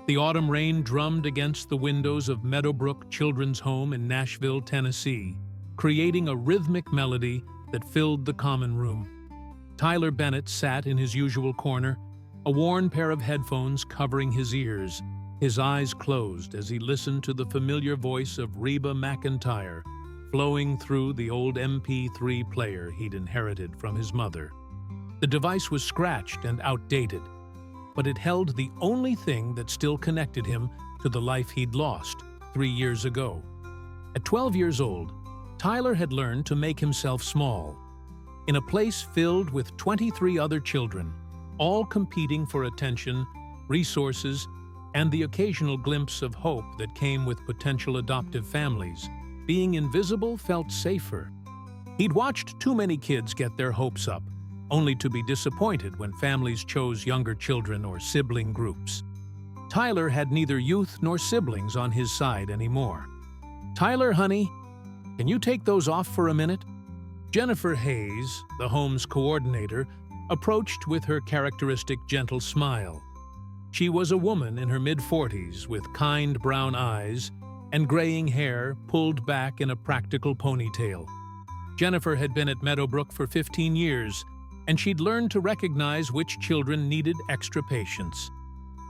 The autumn rain drummed against the windows of Meadowbrook Children's Home in Nashville, Tennessee, creating a rhythmic melody that filled the common room. Tyler Bennett sat in his usual corner, a worn pair of headphones covering his ears, his eyes closed as he listened to the familiar voice of Reba McEntire flowing through the old MP3 player he'd inherited from his mother. The device was scratched and outdated, but it held the only thing that still connected him to the life he'd lost 3 years ago. At 12 years old, Tyler had learned to make himself small. In a place filled with 23 other children, all competing for attention, resources, and the occasional glimpse of hope that came with potential adoptive families, being invisible felt safer. He'd watched too many kids get their hopes up, only to be disappointed when families chose younger children or sibling groups. Tyler had neither youth nor siblings on his side anymore. "Tyler, honey, can you take those off for a minute?" Jennifer Hayes, the home's coordinator, approached with her characteristic gentle smile. She was a woman in her mid-40s with kind brown eyes and graying hair pulled back in a practical ponytail. Jennifer had been at Meadowbrook for 15 years, and she'd learned to recognize which children needed extra patience.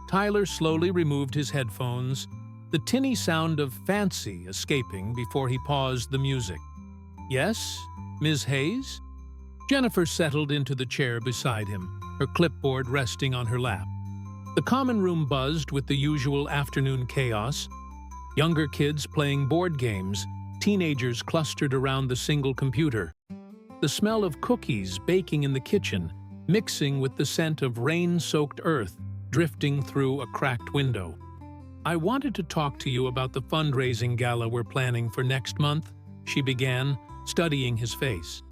Tyler slowly removed his headphones, the tinny sound of fancy escaping before he paused the music. "Yes, Ms. Hayes?" Jennifer settled into the chair beside him, her clipboard resting on her lap. The common room buzzed with the usual afternoon chaos. Younger kids playing board games, teenagers clustered around the single computer. The smell of cookies baking in the kitchen, mixing with the scent of rain-soaked earth drifting through a cracked window. "I wanted to talk to you about the fundraising gala we're planning for next month," she began, studying his face.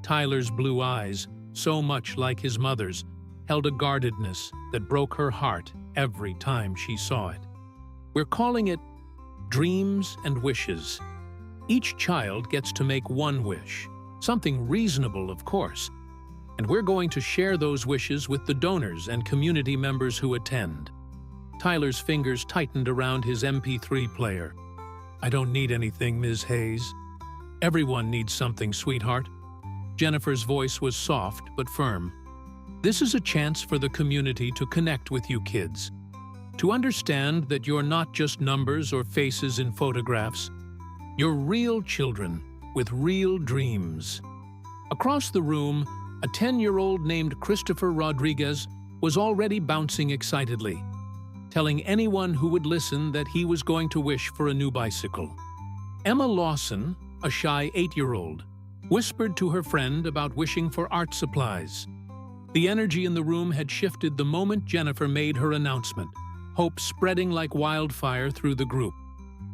Tyler's blue eyes, so much like his mother's, held a guardedness that broke her heart every time she saw it. "We're calling it Dreams and Wishes. Each child gets to make one wish, something reasonable, of course, and we're going to share those wishes with the donors and community members who attend." Tyler's fingers tightened around his MP3 player. "I don't need anything, Ms. Hayes. Everyone needs something, sweetheart." Jennifer's voice was soft but firm. "This is a chance for the community to connect with you kids, to understand that you're not just numbers or faces in photographs. You're real children with real dreams." Across the room, a 10-year-old named Christopher Rodriguez was already bouncing excitedly, telling anyone who would listen that he was going to wish for a new bicycle. Emma Lawson, a shy 8-year-old, whispered to her friend about wishing for art supplies. The energy in the room had shifted the moment Jennifer made her announcement, hope spreading like wildfire through the group.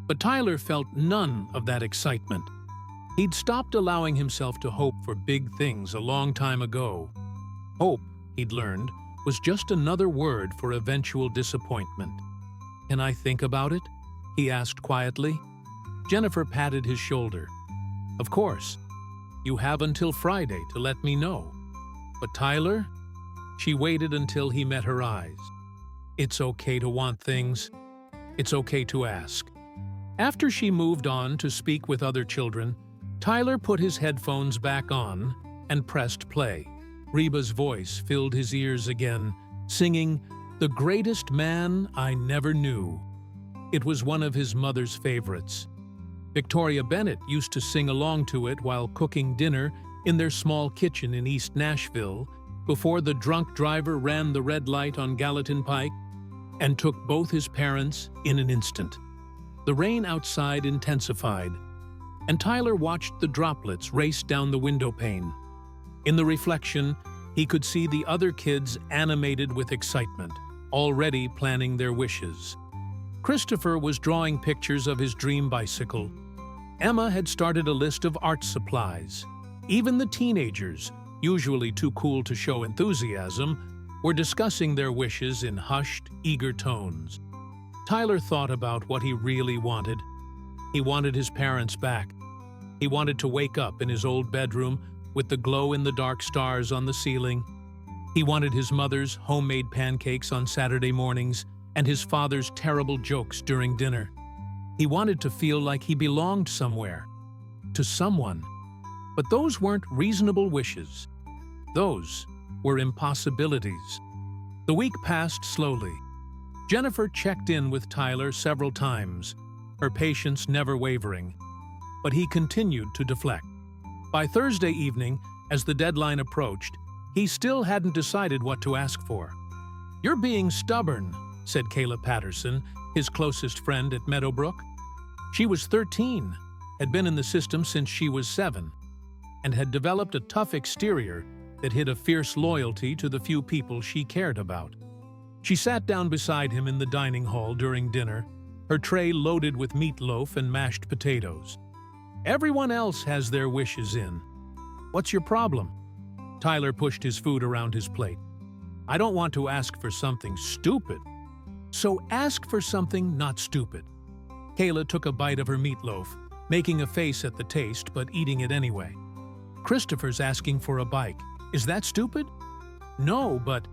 But Tyler felt none of that excitement. He'd stopped allowing himself to hope for big things a long time ago. Hope, he'd learned, was just another word for eventual disappointment. "Can I think about it?" he asked quietly. Jennifer patted his shoulder. "Of course. You have until Friday to let me know." "But Tyler?" She waited until he met her eyes. "It's okay to want things. It's okay to ask." After she moved on to speak with other children, Tyler put his headphones back on and pressed play. Reba's voice filled his ears again, singing, "The Greatest Man I Never Knew." It was one of his mother's favorites. Victoria Bennett used to sing along to it while cooking dinner in their small kitchen in East Nashville before the drunk driver ran the red light on Gallatin Pike and took both his parents in an instant. The rain outside intensified, and Tyler watched the droplets race down the window pane. In the reflection, he could see the other kids animated with excitement, already planning their wishes. Christopher was drawing pictures of his dream bicycle. Emma had started a list of art supplies. Even the teenagers, usually too cool to show enthusiasm, were discussing their wishes in hushed, eager tones. Tyler thought about what he really wanted. He wanted his parents back. He wanted to wake up in his old bedroom with the glow-in-the-dark stars on the ceiling. He wanted his mother's homemade pancakes on Saturday mornings and his father's terrible jokes during dinner. He wanted to feel like he belonged somewhere, to someone. But those weren't reasonable wishes. Those were impossibilities. The week passed slowly. Jennifer checked in with Tyler several times, her patience never wavering. But he continued to deflect. By Thursday evening, as the deadline approached, he still hadn't decided what to ask for. "You're being stubborn," said Kayla Patterson, his closest friend at Meadowbrook. She was 13, had been in the system since she was 7, and had developed a tough exterior that hid a fierce loyalty to the few people she cared about. She sat down beside him in the dining hall during dinner, her tray loaded with meatloaf and mashed potatoes. "Everyone else has their wishes in. What's your problem?" Tyler pushed his food around his plate. "I don't want to ask for something stupid." "So ask for something not stupid." Kayla took a bite of her meatloaf, making a face at the taste but eating it anyway. "Christopher's asking for a bike. Is that stupid?" "No, but..."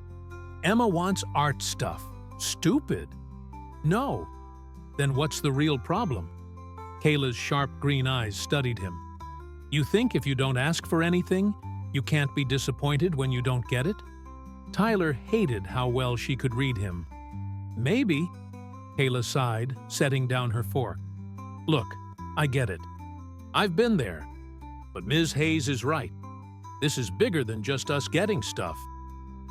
"Emma wants art stuff. Stupid?" "No." "Then what's the real problem?" Kayla's sharp green eyes studied him. "You think if you don't ask for anything, you can't be disappointed when you don't get it?" Tyler hated how well she could read him. "Maybe," Kayla sighed, setting down her fork. "Look, I get it. I've been there. But Ms. Hayes is right. This is bigger than just us getting stuff.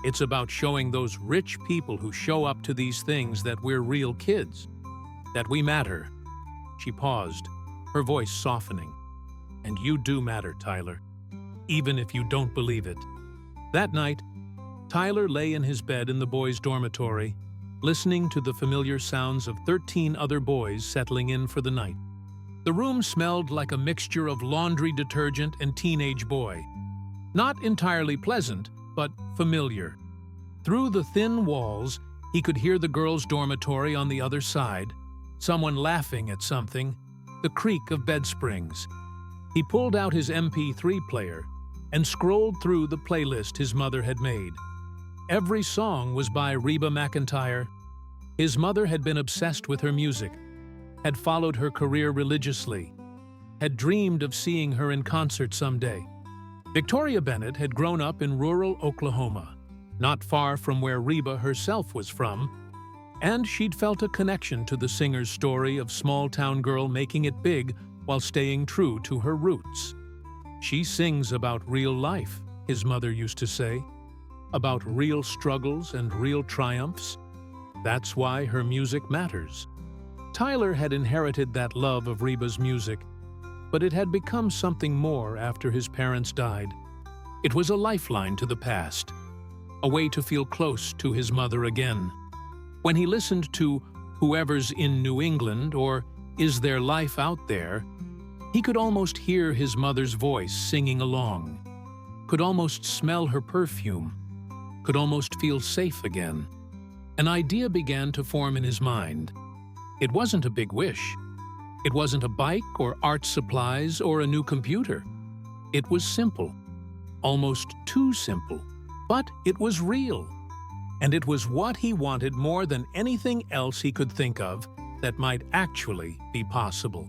It's about showing those rich people who show up to these things that we're real kids, that we matter." She paused, her voice softening. "And you do matter, Tyler, even if you don't believe it." That night, Tyler lay in his bed in the boys' dormitory, listening to the familiar sounds of 13 other boys settling in for the night. The room smelled like a mixture of laundry detergent and teenage boy. Not entirely pleasant, but familiar. Through the thin walls, he could hear the girls' dormitory on the other side, someone laughing at something, the creak of bed springs. He pulled out his MP3 player and scrolled through the playlist his mother had made. Every song was by Reba McEntire. His mother had been obsessed with her music, had followed her career religiously, had dreamed of seeing her in concert someday. Victoria Bennett had grown up in rural Oklahoma, not far from where Reba herself was from, and she'd felt a connection to the singer's story of small-town girl making it big while staying true to her roots. "She sings about real life," his mother used to say, "about real struggles and real triumphs. That's why her music matters." Tyler had inherited that love of Reba's music, but it had become something more after his parents died. It was a lifeline to the past, a way to feel close to his mother again. When he listened to Whoever's in New England or Is There Life Out There, he could almost hear his mother's voice singing along, could almost smell her perfume, could almost feel safe again. An idea began to form in his mind. It wasn't a big wish. It wasn't a bike or art supplies or a new computer. It was simple, almost too simple, but it was real. And it was what he wanted more than anything else he could think of that might actually be possible.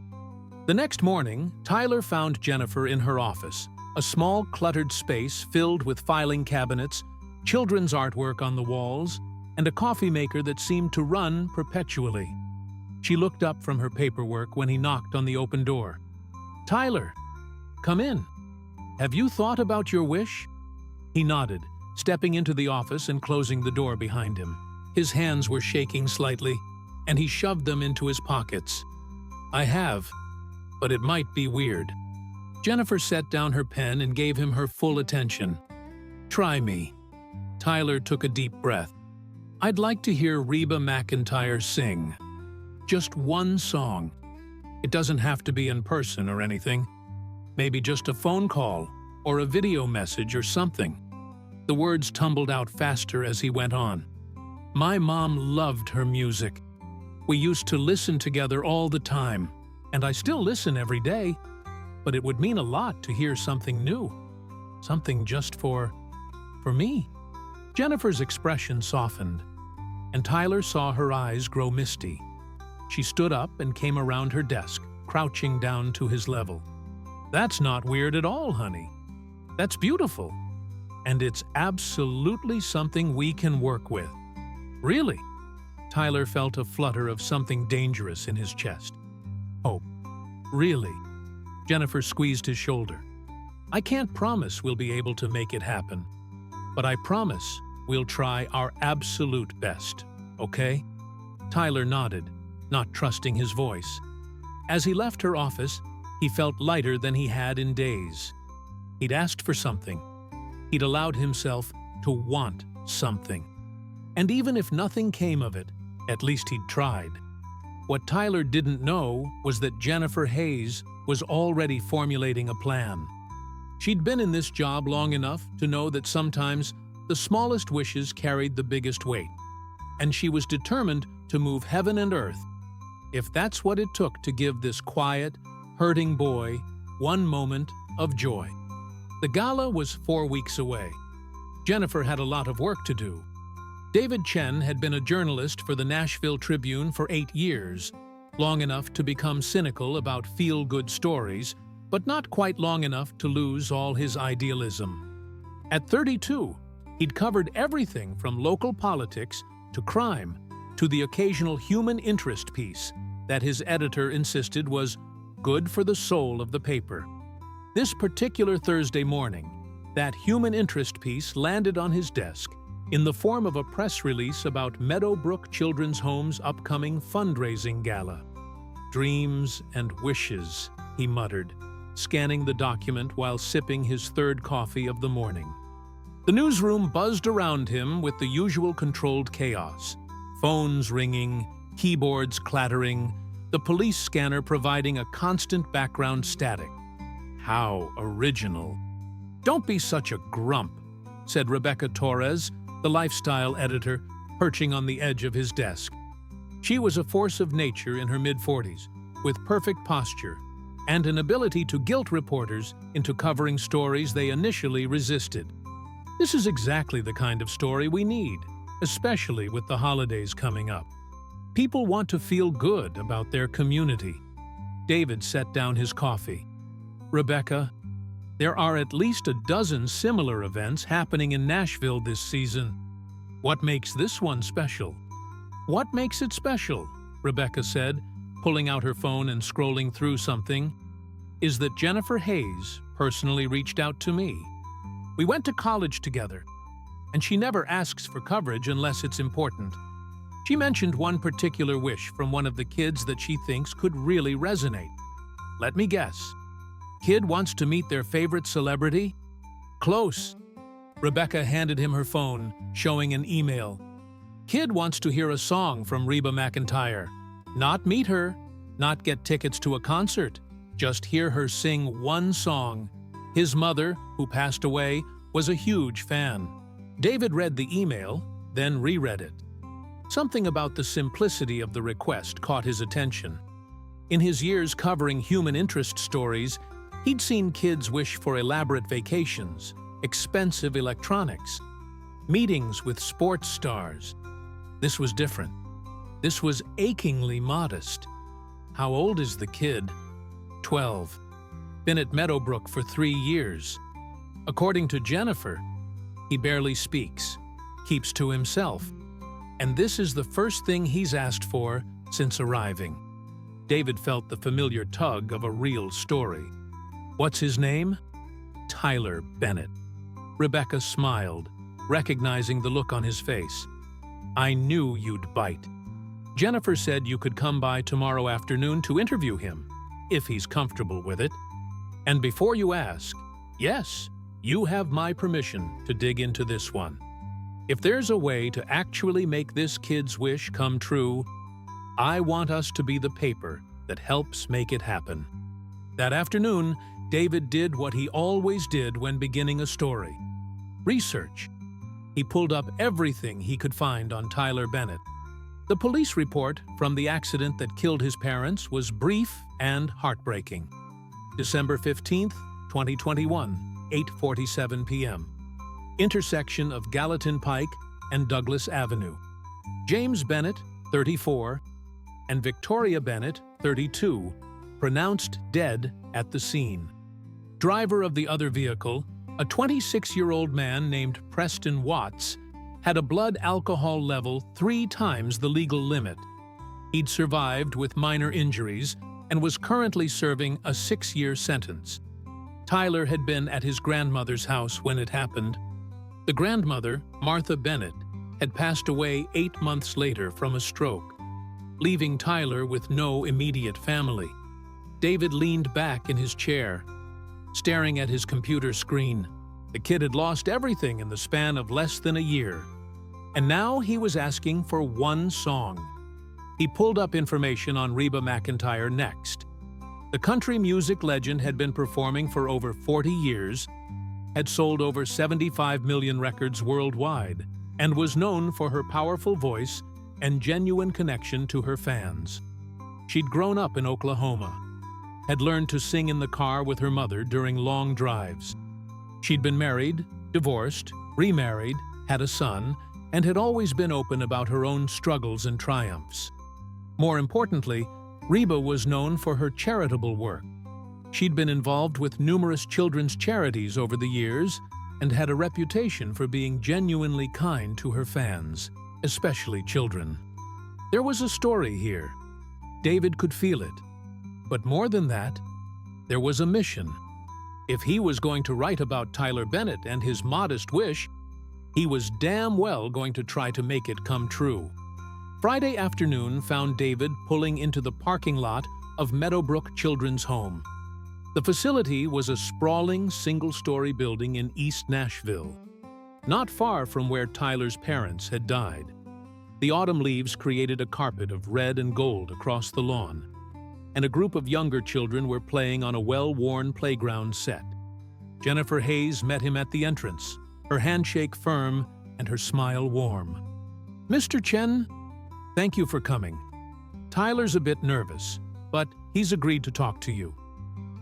The next morning, Tyler found Jennifer in her office, a small, cluttered space filled with filing cabinets, children's artwork on the walls, and a coffee maker that seemed to run perpetually. She looked up from her paperwork when he knocked on the open door. "Tyler, come in. Have you thought about your wish?" He nodded, stepping into the office and closing the door behind him. His hands were shaking slightly, and he shoved them into his pockets. "I have, but it might be weird." Jennifer set down her pen and gave him her full attention. "Try me." Tyler took a deep breath. "I'd like to hear Reba McEntire sing. Just one song. It doesn't have to be in person or anything. Maybe just a phone call or a video message or something." The words tumbled out faster as he went on. "My mom loved her music. We used to listen together all the time, and I still listen every day, but it would mean a lot to hear something new. Something just for me." Jennifer's expression softened, and Tyler saw her eyes grow misty. She stood up and came around her desk, crouching down to his level. "That's not weird at all, honey. That's beautiful. And it's absolutely something we can work with." "Really?" Tyler felt a flutter of something dangerous in his chest. "Oh, really?" Jennifer squeezed his shoulder. "I can't promise we'll be able to make it happen, but I promise we'll try our absolute best, okay?" Tyler nodded, not trusting his voice. As he left her office, he felt lighter than he had in days. He'd asked for something. He'd allowed himself to want something. And even if nothing came of it, at least he'd tried. What Tyler didn't know was that Jennifer Hayes was already formulating a plan. She'd been in this job long enough to know that sometimes the smallest wishes carried the biggest weight, and she was determined to move heaven and earth, if that's what it took to give this quiet, hurting boy one moment of joy. The gala was 4 weeks away. Jennifer had a lot of work to do. David Chen had been a journalist for the Nashville Tribune for 8 years, long enough to become cynical about feel-good stories, but not quite long enough to lose all his idealism. At 32, he'd covered everything from local politics to crime to the occasional human interest piece that his editor insisted was good for the soul of the paper. This particular Thursday morning, that human interest piece landed on his desk in the form of a press release about Meadowbrook Children's Home's upcoming fundraising gala. "Dreams and wishes," he muttered, scanning the document while sipping his third coffee of the morning. The newsroom buzzed around him with the usual controlled chaos. Phones ringing, keyboards clattering, the police scanner providing a constant background static. How original. "Don't be such a grump," said Rebecca Torres, the lifestyle editor, perching on the edge of his desk. She was a force of nature in her mid-40s, with perfect posture and an ability to guilt reporters into covering stories they initially resisted. "This is exactly the kind of story we need, especially with the holidays coming up. People want to feel good about their community." David set down his coffee. "Rebecca, there are at least a dozen similar events happening in Nashville this season. What makes this one special?" "What makes it special," Rebecca said, pulling out her phone and scrolling through something, "is that Jennifer Hayes personally reached out to me. We went to college together, and she never asks for coverage unless it's important. She mentioned one particular wish from one of the kids that she thinks could really resonate. Let me guess. Kid wants to meet their favorite celebrity? Close." Rebecca handed him her phone, showing an email. "Kid wants to hear a song from Reba McEntire. Not meet her, not get tickets to a concert, just hear her sing one song. His mother, who passed away, was a huge fan." David read the email, then reread it. Something about the simplicity of the request caught his attention. In his years covering human interest stories, he'd seen kids wish for elaborate vacations, expensive electronics, meetings with sports stars. This was different. This was achingly modest. How old is the kid? 12. Been at Meadowbrook for 3 years. According to Jennifer, he barely speaks, keeps to himself, and this is the first thing he's asked for since arriving. David felt the familiar tug of a real story. "What's his name?" "Tyler Bennett." Rebecca smiled, recognizing the look on his face. "I knew you'd bite. Jennifer said you could come by tomorrow afternoon to interview him, if he's comfortable with it. And before you ask, yes, you have my permission to dig into this one. If there's a way to actually make this kid's wish come true, I want us to be the paper that helps make it happen." That afternoon, David did what he always did when beginning a story: research. He pulled up everything he could find on Tyler Bennett. The police report from the accident that killed his parents was brief and heartbreaking. December 15th, 2021, 8:47 p.m. Intersection of Gallatin Pike and Douglas Avenue. James Bennett, 34, and Victoria Bennett, 32, pronounced dead at the scene. Driver of the other vehicle, a 26-year-old man named Preston Watts, had a blood alcohol level 3 times the legal limit. He'd survived with minor injuries and was currently serving a 6-year sentence. Tyler had been at his grandmother's house when it happened. The grandmother, Martha Bennett, had passed away 8 months later from a stroke, leaving Tyler with no immediate family. David leaned back in his chair, staring at his computer screen. The kid had lost everything in the span of less than a year, and now he was asking for one song. He pulled up information on Reba McEntire next. The country music legend had been performing for over 40 years, had sold over 75 million records worldwide, and was known for her powerful voice and genuine connection to her fans. She'd grown up in Oklahoma, had learned to sing in the car with her mother during long drives. She'd been married, divorced, remarried, had a son, and had always been open about her own struggles and triumphs. More importantly, Reba was known for her charitable work. She'd been involved with numerous children's charities over the years and had a reputation for being genuinely kind to her fans, especially children. There was a story here. David could feel it. But more than that, there was a mission. If he was going to write about Tyler Bennett and his modest wish, he was damn well going to try to make it come true. Friday afternoon found David pulling into the parking lot of Meadowbrook Children's Home. The facility was a sprawling, single-story building in East Nashville, not far from where Tyler's parents had died. The autumn leaves created a carpet of red and gold across the lawn, and a group of younger children were playing on a well-worn playground set. Jennifer Hayes met him at the entrance, her handshake firm and her smile warm. "Mr. Chen, thank you for coming. Tyler's a bit nervous, but he's agreed to talk to you.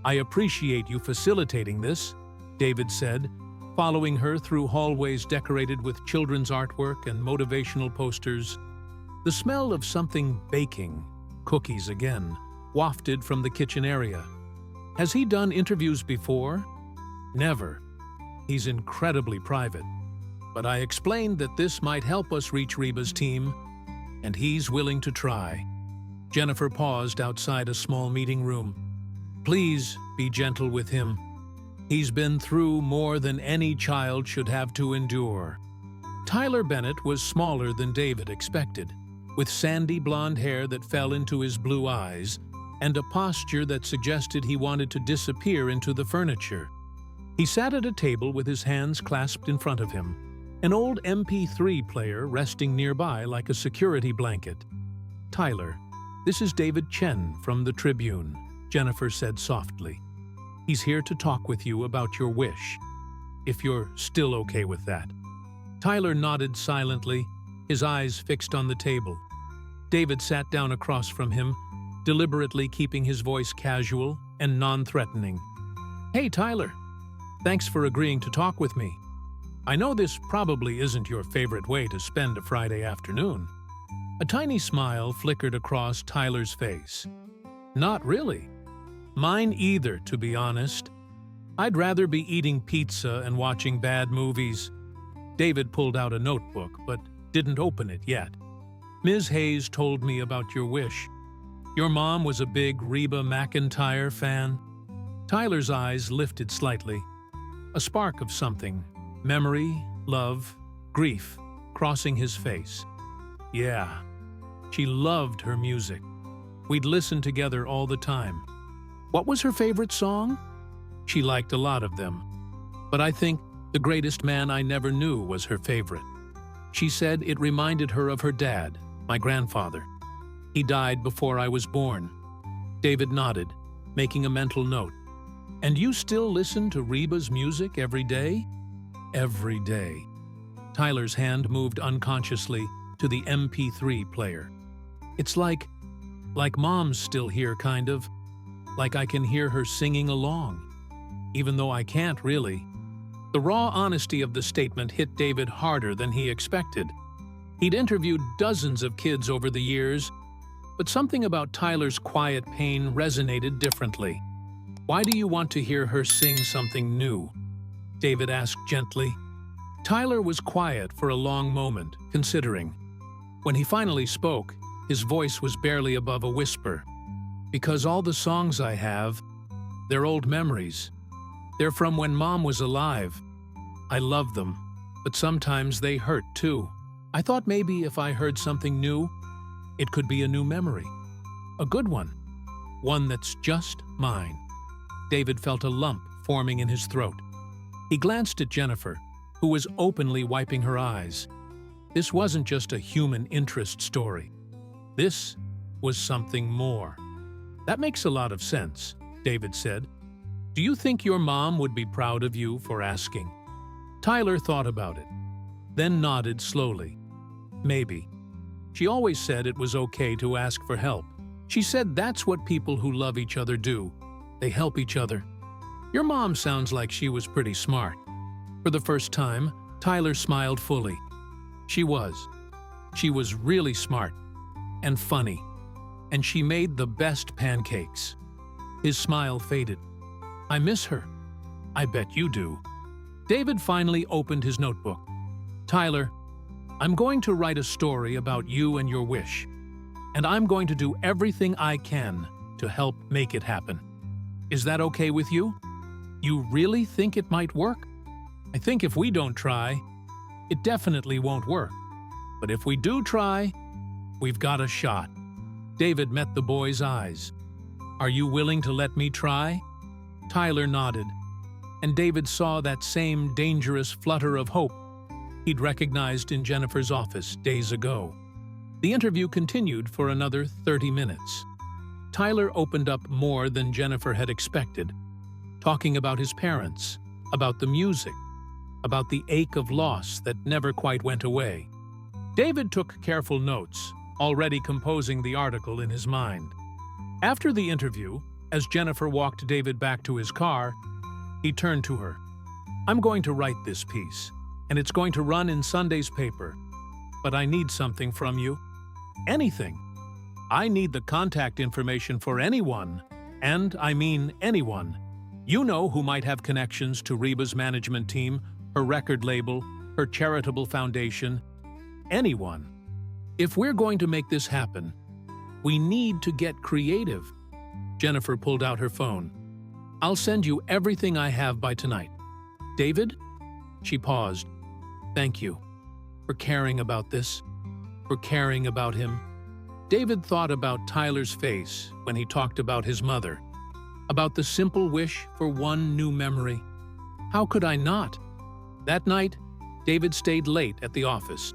I appreciate you facilitating this," David said, following her through hallways decorated with children's artwork and motivational posters. The smell of something baking, cookies again, wafted from the kitchen area. Has he done interviews before? Never. He's incredibly private. But I explained that this might help us reach Reba's team, and he's willing to try. Jennifer paused outside a small meeting room. "Please be gentle with him. He's been through more than any child should have to endure." Tyler Bennett was smaller than David expected, with sandy blonde hair that fell into his blue eyes and a posture that suggested he wanted to disappear into the furniture. He sat at a table with his hands clasped in front of him, an old MP3 player resting nearby like a security blanket. "Tyler, this is David Chen from the Tribune," Jennifer said softly. "He's here to talk with you about your wish, if you're still okay with that." Tyler nodded silently, his eyes fixed on the table. David sat down across from him, deliberately keeping his voice casual and non-threatening. "Hey, Tyler. Thanks for agreeing to talk with me. I know this probably isn't your favorite way to spend a Friday afternoon." A tiny smile flickered across Tyler's face. "Not really. Mine either, to be honest. I'd rather be eating pizza and watching bad movies." David pulled out a notebook, but didn't open it yet. "Ms. Hayes told me about your wish. Your mom was a big Reba McEntire fan." Tyler's eyes lifted slightly. A spark of something, memory, love, grief, crossing his face. "Yeah, she loved her music. We'd listen together all the time." "What was her favorite song?" "She liked a lot of them, but I think The Greatest Man I Never Knew was her favorite. She said it reminded her of her dad, my grandfather. He died before I was born." David nodded, making a mental note. "And you still listen to Reba's music every day?" "Every day." Tyler's hand moved unconsciously to the MP3 player. "It's like Mom's still here, kind of. Like I can hear her singing along, even though I can't really." The raw honesty of the statement hit David harder than he expected. He'd interviewed dozens of kids over the years, but something about Tyler's quiet pain resonated differently. "Why do you want to hear her sing something new?" David asked gently. Tyler was quiet for a long moment, considering. When he finally spoke, his voice was barely above a whisper. "Because all the songs I have, they're old memories. They're from when Mom was alive. I love them, but sometimes they hurt too. I thought maybe if I heard something new, it could be a new memory. A good one. One that's just mine." David felt a lump forming in his throat. He glanced at Jennifer, who was openly wiping her eyes. This wasn't just a human interest story. This was something more. "That makes a lot of sense," David said. "Do you think your mom would be proud of you for asking?" Tyler thought about it, then nodded slowly. "Maybe. She always said it was okay to ask for help. She said that's what people who love each other do. They help each other." "Your mom sounds like she was pretty smart." For the first time, Tyler smiled fully. She was. She was really smart and funny, and she made the best pancakes. His smile faded. "I miss her." "I bet you do." David finally opened his notebook. "Tyler, I'm going to write a story about you and your wish, and I'm going to do everything I can to help make it happen. Is that okay with you? You really think it might work?" "I think if we don't try, it definitely won't work. But if we do try, we've got a shot." David met the boy's eyes. "Are you willing to let me try?" Tyler nodded, and David saw that same dangerous flutter of hope he'd recognized in Jennifer's office days ago. The interview continued for another 30 minutes. Tyler opened up more than Jennifer had expected, talking about his parents, about the music, about the ache of loss that never quite went away. David took careful notes, already composing the article in his mind. After the interview, as Jennifer walked David back to his car, he turned to her. "I'm going to write this piece, and it's going to run in Sunday's paper. But I need something from you. Anything. I need the contact information for anyone, and I mean anyone. You know who might have connections to Reba's management team, her record label, her charitable foundation. Anyone. If we're going to make this happen, we need to get creative." Jennifer pulled out her phone. "I'll send you everything I have by tonight." "David?" She paused. "Thank you for caring about this, for caring about him." David thought about Tyler's face when he talked about his mother, about the simple wish for one new memory. How could I not? That night, David stayed late at the office,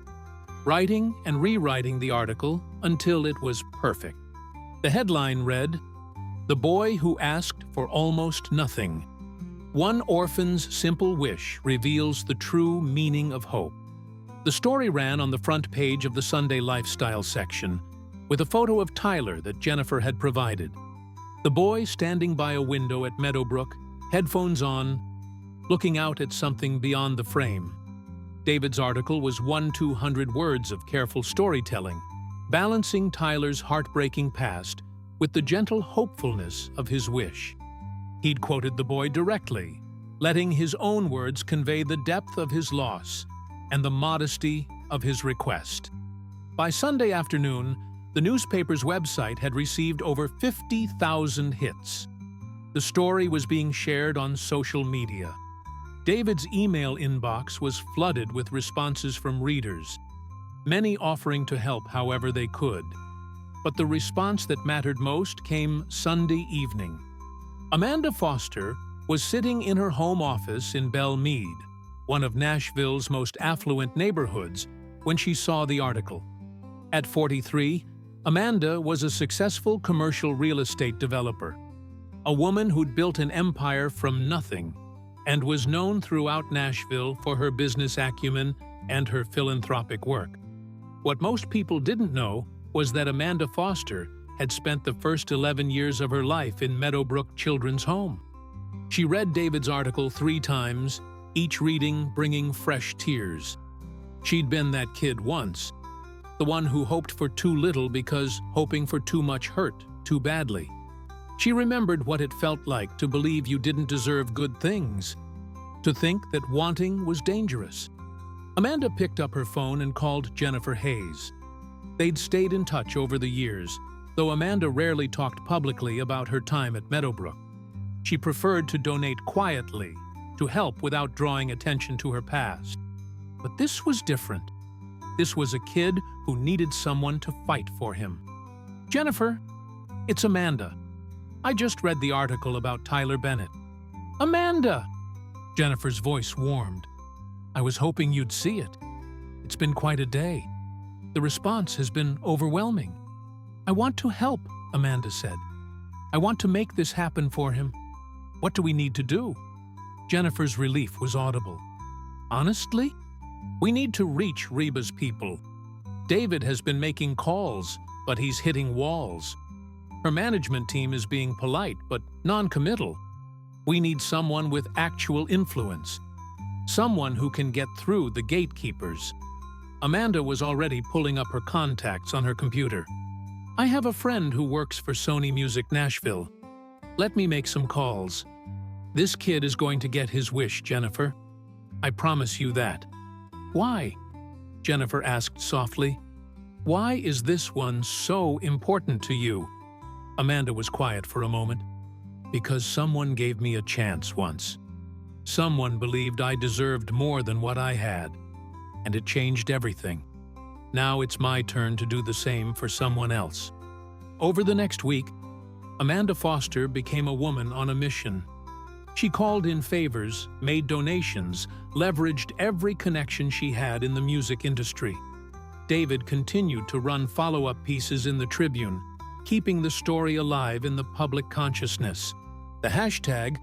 writing and rewriting the article until it was perfect. The headline read, "The Boy Who Asked for Almost Nothing. One orphan's simple wish reveals the true meaning of hope." The story ran on the front page of the Sunday Lifestyle section, with a photo of Tyler that Jennifer had provided. The boy standing by a window at Meadowbrook, headphones on, looking out at something beyond the frame. David's article was 200 words of careful storytelling, balancing Tyler's heartbreaking past with the gentle hopefulness of his wish. He'd quoted the boy directly, letting his own words convey the depth of his loss and the modesty of his request. By Sunday afternoon, the newspaper's website had received over 50,000 hits. The story was being shared on social media. David's email inbox was flooded with responses from readers, many offering to help however they could. But the response that mattered most came Sunday evening. Amanda Foster was sitting in her home office in Belle Meade, one of Nashville's most affluent neighborhoods, when she saw the article. At 43, Amanda was a successful commercial real estate developer, a woman who'd built an empire from nothing and was known throughout Nashville for her business acumen and her philanthropic work. What most people didn't know was that Amanda Foster had spent the first 11 years of her life in Meadowbrook Children's Home. She read David's article 3 times, each reading bringing fresh tears. She'd been that kid once, the one who hoped for too little because hoping for too much hurt too badly. She remembered what it felt like to believe you didn't deserve good things, to think that wanting was dangerous. Amanda picked up her phone and called Jennifer Hayes. They'd stayed in touch over the years, though Amanda rarely talked publicly about her time at Meadowbrook. She preferred to donate quietly, to help without drawing attention to her past. But this was different. This was a kid who needed someone to fight for him. "Jennifer, it's Amanda. I just read the article about Tyler Bennett." "Amanda!" Jennifer's voice warmed. "I was hoping you'd see it. It's been quite a day. The response has been overwhelming." "I want to help," Amanda said. "I want to make this happen for him. What do we need to do?" Jennifer's relief was audible. "Honestly, we need to reach Reba's people. David has been making calls, but he's hitting walls. Her management team is being polite, but non-committal. We need someone with actual influence, someone who can get through the gatekeepers." Amanda was already pulling up her contacts on her computer. "I have a friend who works for Sony Music Nashville. Let me make some calls. This kid is going to get his wish, Jennifer. I promise you that." "Why?" Jennifer asked softly. "Why is this one so important to you?" Amanda was quiet for a moment. "Because someone gave me a chance once. Someone believed I deserved more than what I had, and it changed everything. Now it's my turn to do the same for someone else." Over the next week, Amanda Foster became a woman on a mission. She called in favors, made donations, leveraged every connection she had in the music industry. David continued to run follow-up pieces in the Tribune, keeping the story alive in the public consciousness. The hashtag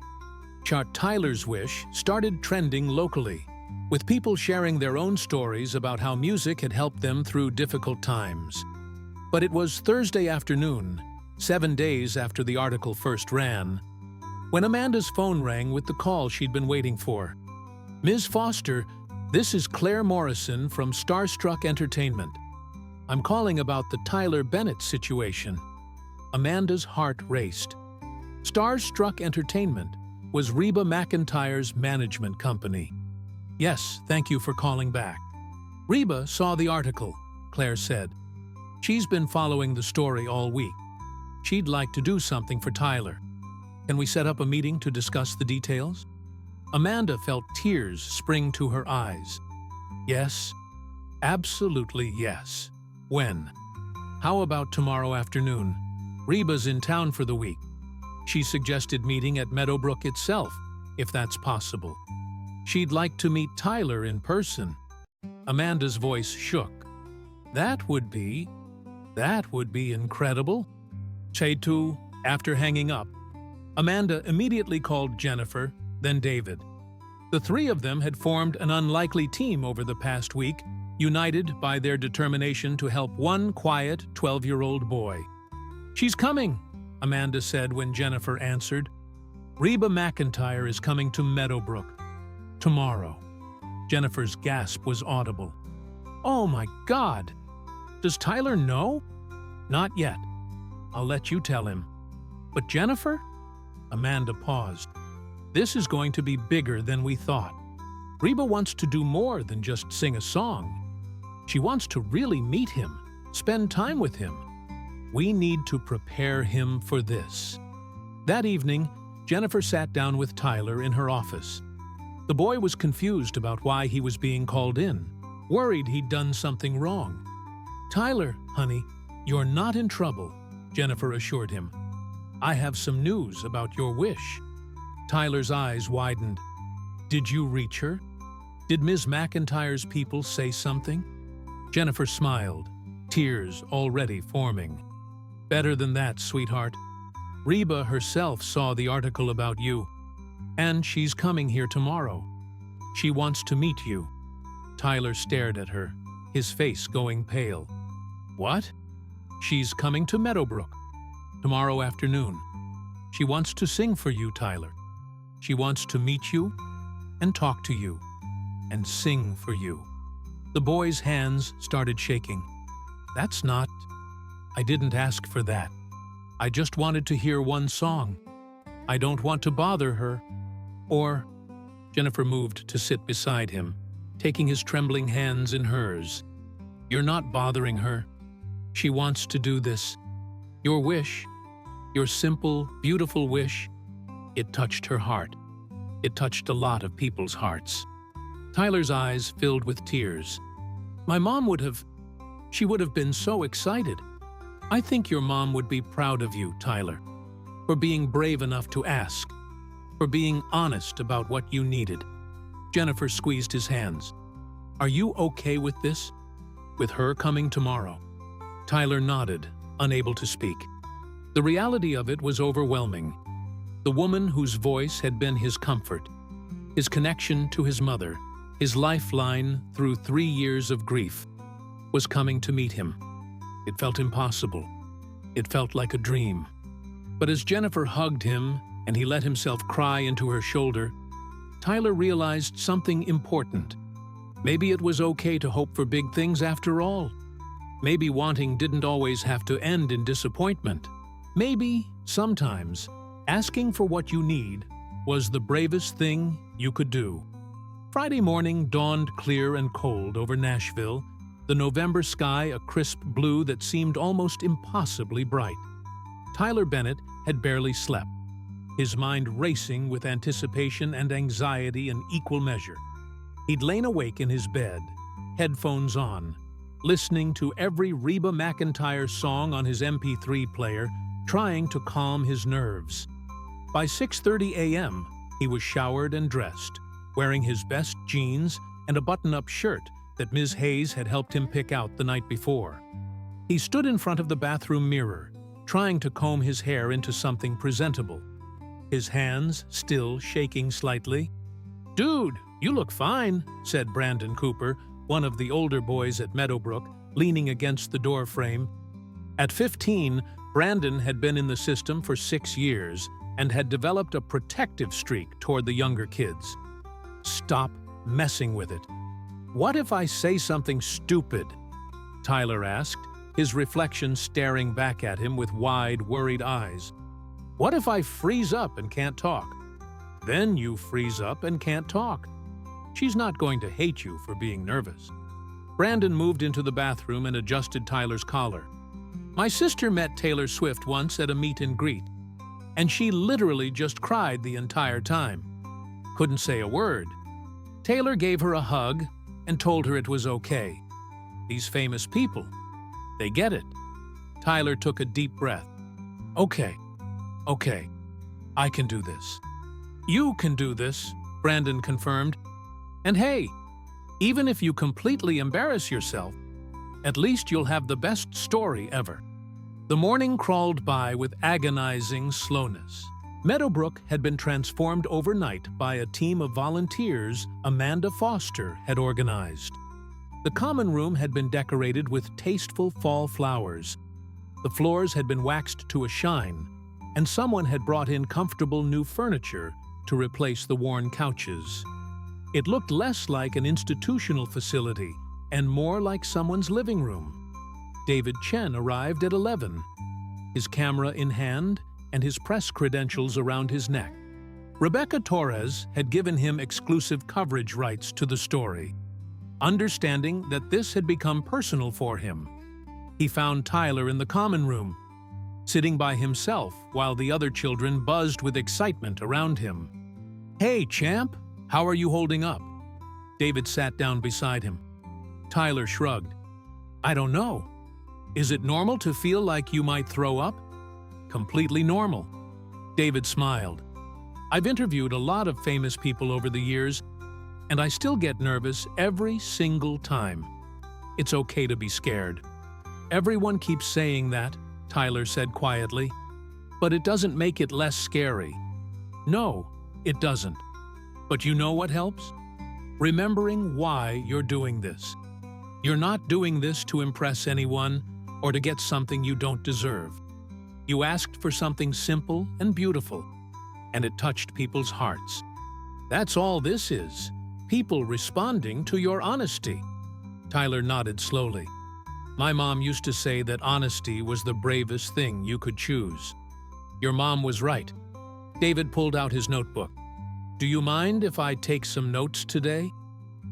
#Tyler's Wish started trending locally, with people sharing their own stories about how music had helped them through difficult times. But it was Thursday afternoon, 7 days after the article first ran, when Amanda's phone rang with the call she'd been waiting for. "Ms. Foster, this is Claire Morrison from Starstruck Entertainment. I'm calling about the Tyler Bennett situation." Amanda's heart raced. Starstruck Entertainment was Reba McEntire's management company. "Yes, thank you for calling back." "Reba saw the article," Claire said. "She's been following the story all week. She'd like to do something for Tyler. Can we set up a meeting to discuss the details?" Amanda felt tears spring to her eyes. "Yes, absolutely yes. When?" "How about tomorrow afternoon? Reba's in town for the week. She suggested meeting at Meadowbrook itself, if that's possible. She'd like to meet Tyler in person." Amanda's voice shook. That would be incredible." Chetu, after hanging up, Amanda immediately called Jennifer, then David. The three of them had formed an unlikely team over the past week, united by their determination to help one quiet 12-year-old boy. "She's coming," Amanda said when Jennifer answered. "Reba McEntire is coming to Meadowbrook tomorrow." Jennifer's gasp was audible. "Oh my God! Does Tyler know?" "Not yet. I'll let you tell him." "But Jennifer?" Amanda paused. "This is going to be bigger than we thought. Reba wants to do more than just sing a song. She wants to really meet him, spend time with him. We need to prepare him for this." That evening, Jennifer sat down with Tyler in her office. The boy was confused about why he was being called in, worried he'd done something wrong. "Tyler, honey, you're not in trouble," Jennifer assured him. "I have some news about your wish." Tyler's eyes widened. "Did you reach her? Did Ms. McEntire's people say something?" Jennifer smiled, tears already forming. "Better than that, sweetheart. Reba herself saw the article about you, and she's coming here tomorrow. She wants to meet you." Tyler stared at her, his face going pale. "What?" "She's coming to Meadowbrook tomorrow afternoon. She wants to sing for you, Tyler. She wants to meet you and talk to you and sing for you." The boy's hands started shaking. That's not... I didn't ask for that. I just wanted to hear one song. I don't want to bother her. Or... Jennifer moved to sit beside him, taking his trembling hands in hers. You're not bothering her. She wants to do this. Your wish, your simple, beautiful wish, it touched her heart. It touched a lot of people's hearts. Tyler's eyes filled with tears. My mom she would have been so excited. I think your mom would be proud of you, Tyler, for being brave enough to ask, for being honest about what you needed. Jennifer squeezed his hands. Are you okay with this? With her coming tomorrow? Tyler nodded, unable to speak. The reality of it was overwhelming. The woman whose voice had been his comfort, his connection to his mother, his lifeline through 3 years of grief, was coming to meet him. It felt impossible. It felt like a dream. But as Jennifer hugged him and he let himself cry into her shoulder, Tyler realized something important. Maybe it was okay to hope for big things after all. Maybe wanting didn't always have to end in disappointment. Maybe, sometimes, asking for what you need was the bravest thing you could do. Friday morning dawned clear and cold over Nashville, the November sky a crisp blue that seemed almost impossibly bright. Tyler Bennett had barely slept, his mind racing with anticipation and anxiety in equal measure. He'd lain awake in his bed, headphones on, listening to every Reba McEntire song on his MP3 player, trying to calm his nerves. By 6:30 a.m., he was showered and dressed, wearing his best jeans and a button-up shirt that Ms. Hayes had helped him pick out the night before. He stood in front of the bathroom mirror, trying to comb his hair into something presentable, his hands still shaking slightly. "Dude, you look fine," said Brandon Cooper, one of the older boys at Meadowbrook, leaning against the doorframe. At 15, Brandon had been in the system for 6 years and had developed a protective streak toward the younger kids. Stop messing with it. What if I say something stupid? Tyler asked, his reflection staring back at him with wide, worried eyes. What if I freeze up and can't talk? Then you freeze up and can't talk. She's not going to hate you for being nervous. Brandon moved into the bathroom and adjusted Tyler's collar. My sister met Taylor Swift once at a meet and greet, and she literally just cried the entire time. Couldn't say a word. Taylor gave her a hug and told her it was okay. These famous people, they get it. Tyler took a deep breath. Okay, I can do this. You can do this, Brandon confirmed. And hey, even if you completely embarrass yourself, at least you'll have the best story ever. The morning crawled by with agonizing slowness. Meadowbrook had been transformed overnight by a team of volunteers Amanda Foster had organized. The common room had been decorated with tasteful fall flowers. The floors had been waxed to a shine, and someone had brought in comfortable new furniture to replace the worn couches. It looked less like an institutional facility and more like someone's living room. David Chen arrived at 11, his camera in hand and his press credentials around his neck. Rebecca Torres had given him exclusive coverage rights to the story. Understanding that this had become personal for him, he found Tyler in the common room, sitting by himself while the other children buzzed with excitement around him. Hey, champ, how are you holding up? David sat down beside him. Tyler shrugged. I don't know. Is it normal to feel like you might throw up? Completely normal. David smiled. I've interviewed a lot of famous people over the years, and I still get nervous every single time. It's okay to be scared. Everyone keeps saying that, Tyler said quietly, but it doesn't make it less scary. No, it doesn't. But you know what helps? Remembering why you're doing this. You're not doing this to impress anyone or to get something you don't deserve. You asked for something simple and beautiful, and it touched people's hearts. That's all this is, people responding to your honesty. Tyler nodded slowly. My mom used to say that honesty was the bravest thing you could choose. Your mom was right. David pulled out his notebook. Do you mind if I take some notes today?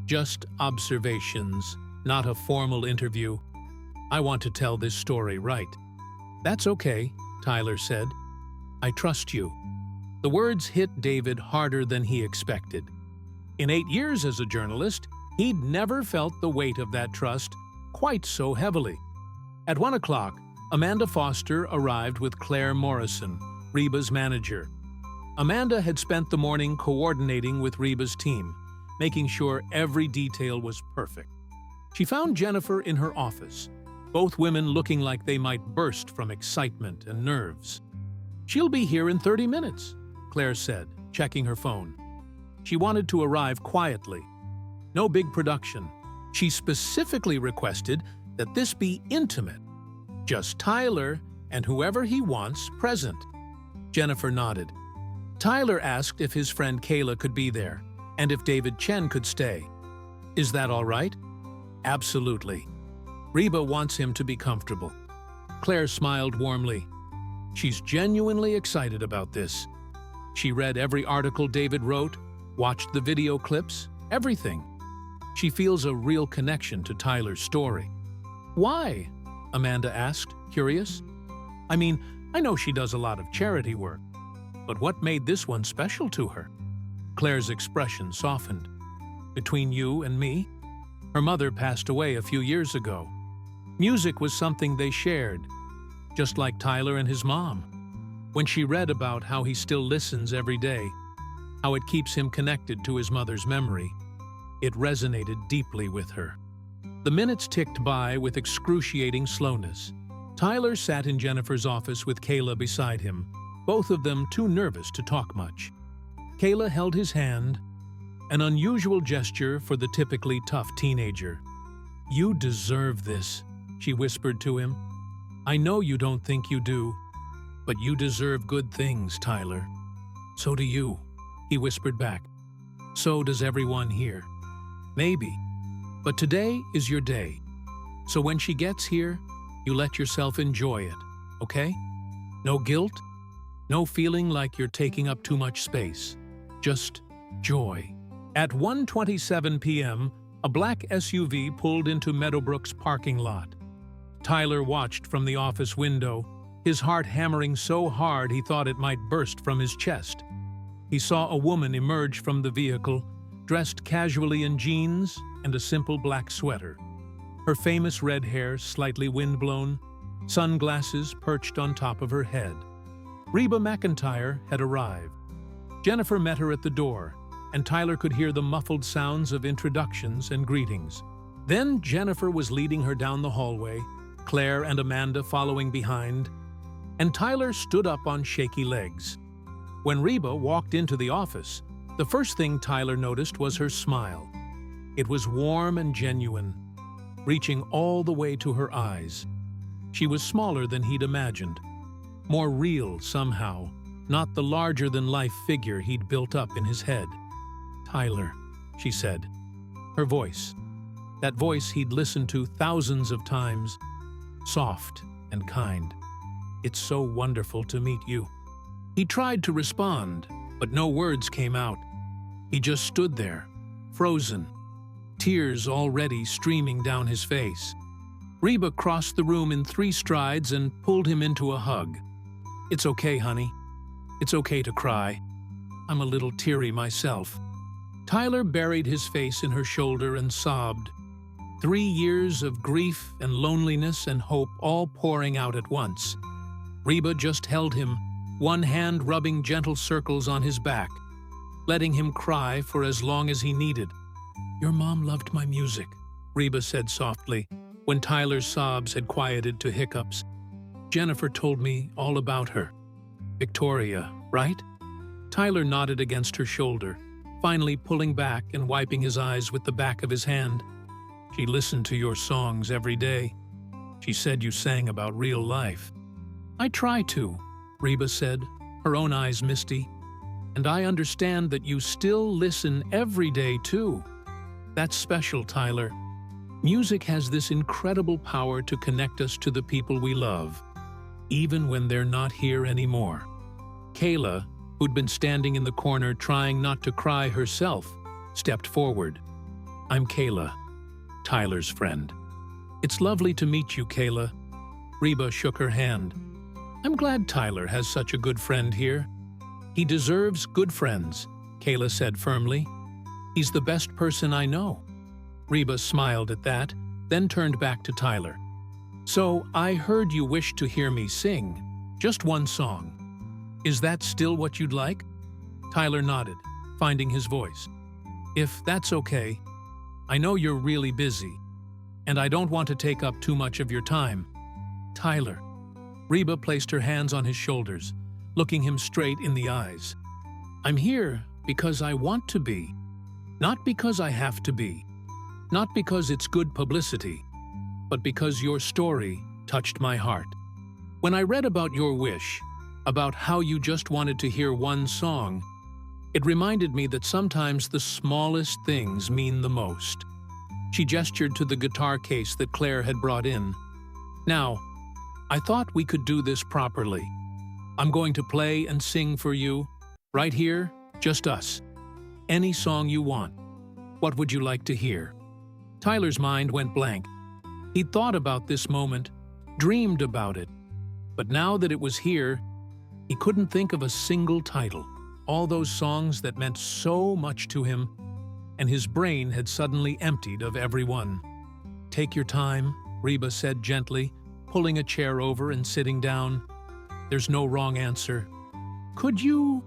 Just observations, not a formal interview. I want to tell this story right. That's okay, Tyler said. I trust you. The words hit David harder than he expected. In 8 years as a journalist, he'd never felt the weight of that trust quite so heavily. At 1 o'clock, Amanda Foster arrived with Claire Morrison, Reba's manager. Amanda had spent the morning coordinating with Reba's team, making sure every detail was perfect. She found Jennifer in her office, both women looking like they might burst from excitement and nerves. She'll be here in 30 minutes, Claire said, checking her phone. She wanted to arrive quietly. No big production. She specifically requested that this be intimate. Just Tyler and whoever he wants present. Jennifer nodded. Tyler asked if his friend Kayla could be there, and if David Chen could stay. Is that all right? Absolutely. Reba wants him to be comfortable. Claire smiled warmly. She's genuinely excited about this. She read every article David wrote, watched the video clips, everything. She feels a real connection to Tyler's story. Why? Amanda asked, curious. I mean, I know she does a lot of charity work, but what made this one special to her? Claire's expression softened. Between you and me, her mother passed away a few years ago. Music was something they shared, just like Tyler and his mom. When she read about how he still listens every day, how it keeps him connected to his mother's memory, it resonated deeply with her. The minutes ticked by with excruciating slowness. Tyler sat in Jennifer's office with Kayla beside him, both of them too nervous to talk much. Kayla held his hand, an unusual gesture for the typically tough teenager. You deserve this, she whispered to him. I know you don't think you do, but you deserve good things, Tyler. So do you, he whispered back. So does everyone here. Maybe. But today is your day. So when she gets here, you let yourself enjoy it, okay? No guilt, no feeling like you're taking up too much space. Just joy. At 1:27 p.m., a black SUV pulled into Meadowbrook's parking lot. Tyler watched from the office window, his heart hammering so hard he thought it might burst from his chest. He saw a woman emerge from the vehicle, dressed casually in jeans and a simple black sweater. Her famous red hair slightly windblown, sunglasses perched on top of her head. Reba McEntire had arrived. Jennifer met her at the door, and Tyler could hear the muffled sounds of introductions and greetings. Then Jennifer was leading her down the hallway, Claire and Amanda following behind, and Tyler stood up on shaky legs. When Reba walked into the office, the first thing Tyler noticed was her smile. It was warm and genuine, reaching all the way to her eyes. She was smaller than he'd imagined, more real somehow, not the larger-than-life figure he'd built up in his head. Tyler, she said. Her voice, that voice he'd listened to thousands of times, soft and kind. It's so wonderful to meet you. He tried to respond, but no words came out. He just stood there, frozen, tears already streaming down his face. Reba crossed the room in 3 strides and pulled him into a hug. It's okay, honey. It's okay to cry. I'm a little teary myself. Tyler buried his face in her shoulder and sobbed. 3 years of grief and loneliness and hope all pouring out at once. Reba just held him, one hand rubbing gentle circles on his back, letting him cry for as long as he needed. Your mom loved my music, Reba said softly, when Tyler's sobs had quieted to hiccups. Jennifer told me all about her. Victoria, right? Tyler nodded against her shoulder, finally pulling back and wiping his eyes with the back of his hand. She listened to your songs every day. She said you sang about real life. I try to, Reba said, her own eyes misty. And I understand that you still listen every day, too. That's special, Tyler. Music has this incredible power to connect us to the people we love, even when they're not here anymore. Kayla, who'd been standing in the corner trying not to cry herself, stepped forward. "I'm Kayla, Tyler's friend." "It's lovely to meet you, Kayla." Reba shook her hand. "I'm glad Tyler has such a good friend here." "He deserves good friends," Kayla said firmly. "He's the best person I know." Reba smiled at that, then turned back to Tyler. "So, I heard you wish to hear me sing. Just one song. Is that still what you'd like?" Tyler nodded, finding his voice. "If that's okay. I know you're really busy, and I don't want to take up too much of your time." "Tyler." Reba placed her hands on his shoulders, looking him straight in the eyes. "I'm here because I want to be. Not because I have to be. Not because it's good publicity, but because your story touched my heart. When I read about your wish, about how you just wanted to hear one song, it reminded me that sometimes the smallest things mean the most." She gestured to the guitar case that Claire had brought in. "Now, I thought we could do this properly. I'm going to play and sing for you, right here, just us. Any song you want. What would you like to hear?" Tyler's mind went blank. He'd thought about this moment, dreamed about it, but now that it was here, he couldn't think of a single title. All those songs that meant so much to him, and his brain had suddenly emptied of every one. "Take your time," Reba said gently, pulling a chair over and sitting down. "There's no wrong answer." "Could you—"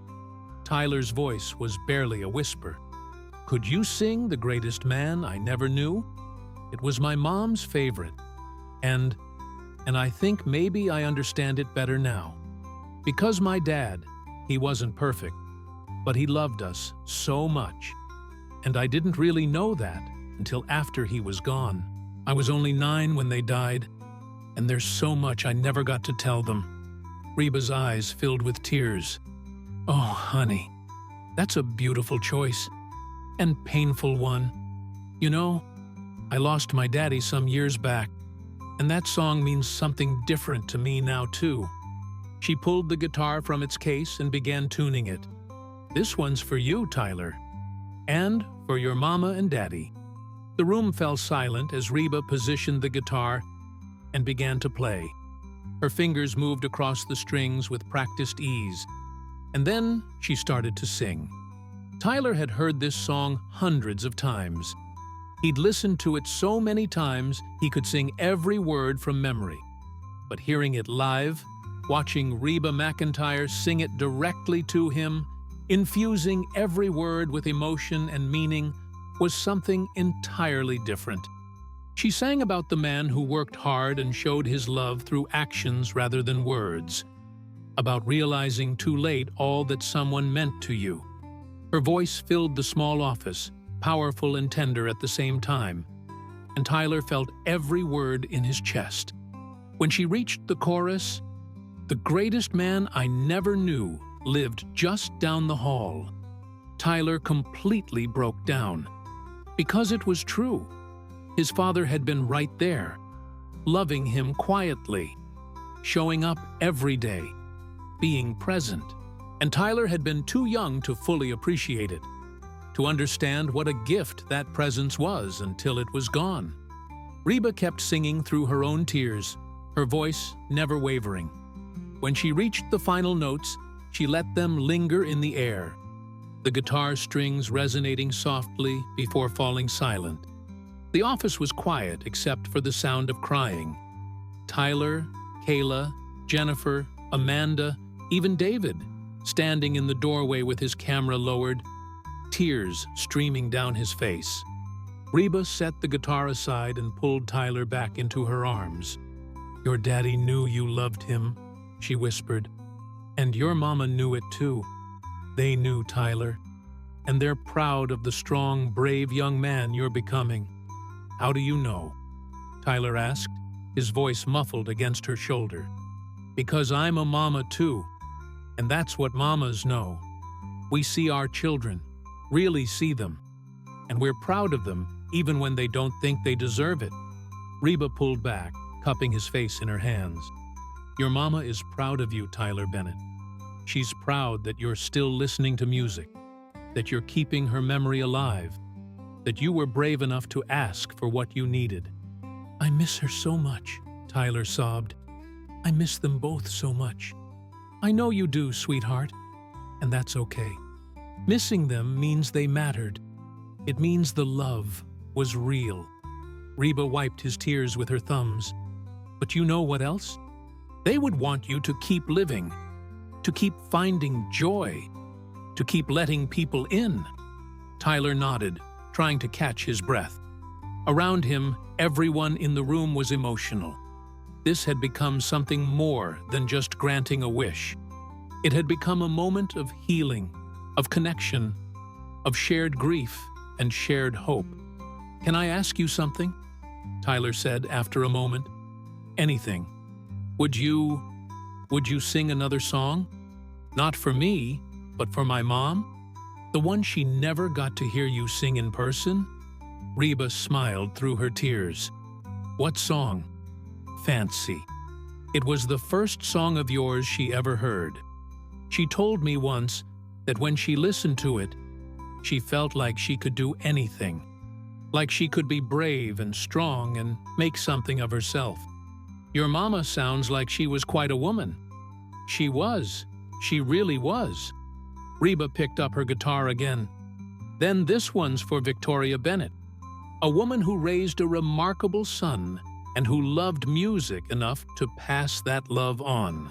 Tyler's voice was barely a whisper. "Could you sing The Greatest Man I Never Knew? It was my mom's favorite, and I think maybe I understand it better now. Because my dad, he wasn't perfect, but he loved us so much. And I didn't really know that until after he was gone. I was only 9 when they died, and there's so much I never got to tell them." Reba's eyes filled with tears. "Oh, honey, that's a beautiful choice. And painful one. You know, I lost my daddy some years back, and that song means something different to me now too." She pulled the guitar from its case and began tuning it. "This one's for you, Tyler. And for your mama and daddy." The room fell silent as Reba positioned the guitar and began to play. Her fingers moved across the strings with practiced ease, and then she started to sing. Tyler had heard this song hundreds of times. He'd listened to it so many times he could sing every word from memory. But hearing it live, watching Reba McEntire sing it directly to him, infusing every word with emotion and meaning, was something entirely different. She sang about the man who worked hard and showed his love through actions rather than words, about realizing too late all that someone meant to you. Her voice filled the small office, powerful and tender at the same time, and Tyler felt every word in his chest. When she reached the chorus, "The greatest man I never knew lived just down the hall," Tyler completely broke down. Because it was true. His father had been right there, loving him quietly, showing up every day, being present. And Tyler had been too young to fully appreciate it, to understand what a gift that presence was until it was gone. Reba kept singing through her own tears, her voice never wavering. When she reached the final notes, she let them linger in the air, the guitar strings resonating softly before falling silent. The office was quiet except for the sound of crying. Tyler, Kayla, Jennifer, Amanda, even David, standing in the doorway with his camera lowered, tears streaming down his face. Reba set the guitar aside and pulled Tyler back into her arms. "Your daddy knew you loved him," she whispered. "And your mama knew it too. They knew, Tyler. And they're proud of the strong, brave young man you're becoming." "How do you know?" Tyler asked, his voice muffled against her shoulder. "Because I'm a mama too. And that's what mamas know. We see our children, really see them, and we're proud of them even when they don't think they deserve it. Reba pulled back, cupping his face in her hands. Your mama is proud of you, Tyler Bennett. She's proud that you're still listening to music, that you're keeping her memory alive, that you were brave enough to ask for what you needed. I miss her so much, Tyler sobbed. I miss them both so much. I know you do, sweetheart, and that's okay. Missing them means they mattered. It means the love was real. Reba wiped his tears with her thumbs. But you know what else? They would want you to keep living, to keep finding joy, to keep letting people in. Tyler nodded, trying to catch his breath. Around him, everyone in the room was emotional. This had become something more than just granting a wish. It had become a moment of healing, of connection, of shared grief and shared hope. Can I ask you something? Tyler said after a moment. Anything. Would you sing another song? Not for me, but for my mom? The one she never got to hear you sing in person? Reba smiled through her tears. What song? Fancy. It was the first song of yours she ever heard. She told me once that when she listened to it, she felt like she could do anything, like she could be brave and strong and make something of herself. Your mama sounds like she was quite a woman. She was. She really was. Reba picked up her guitar again. Then this one's for Victoria Bennett, a woman who raised a remarkable son and who loved music enough to pass that love on.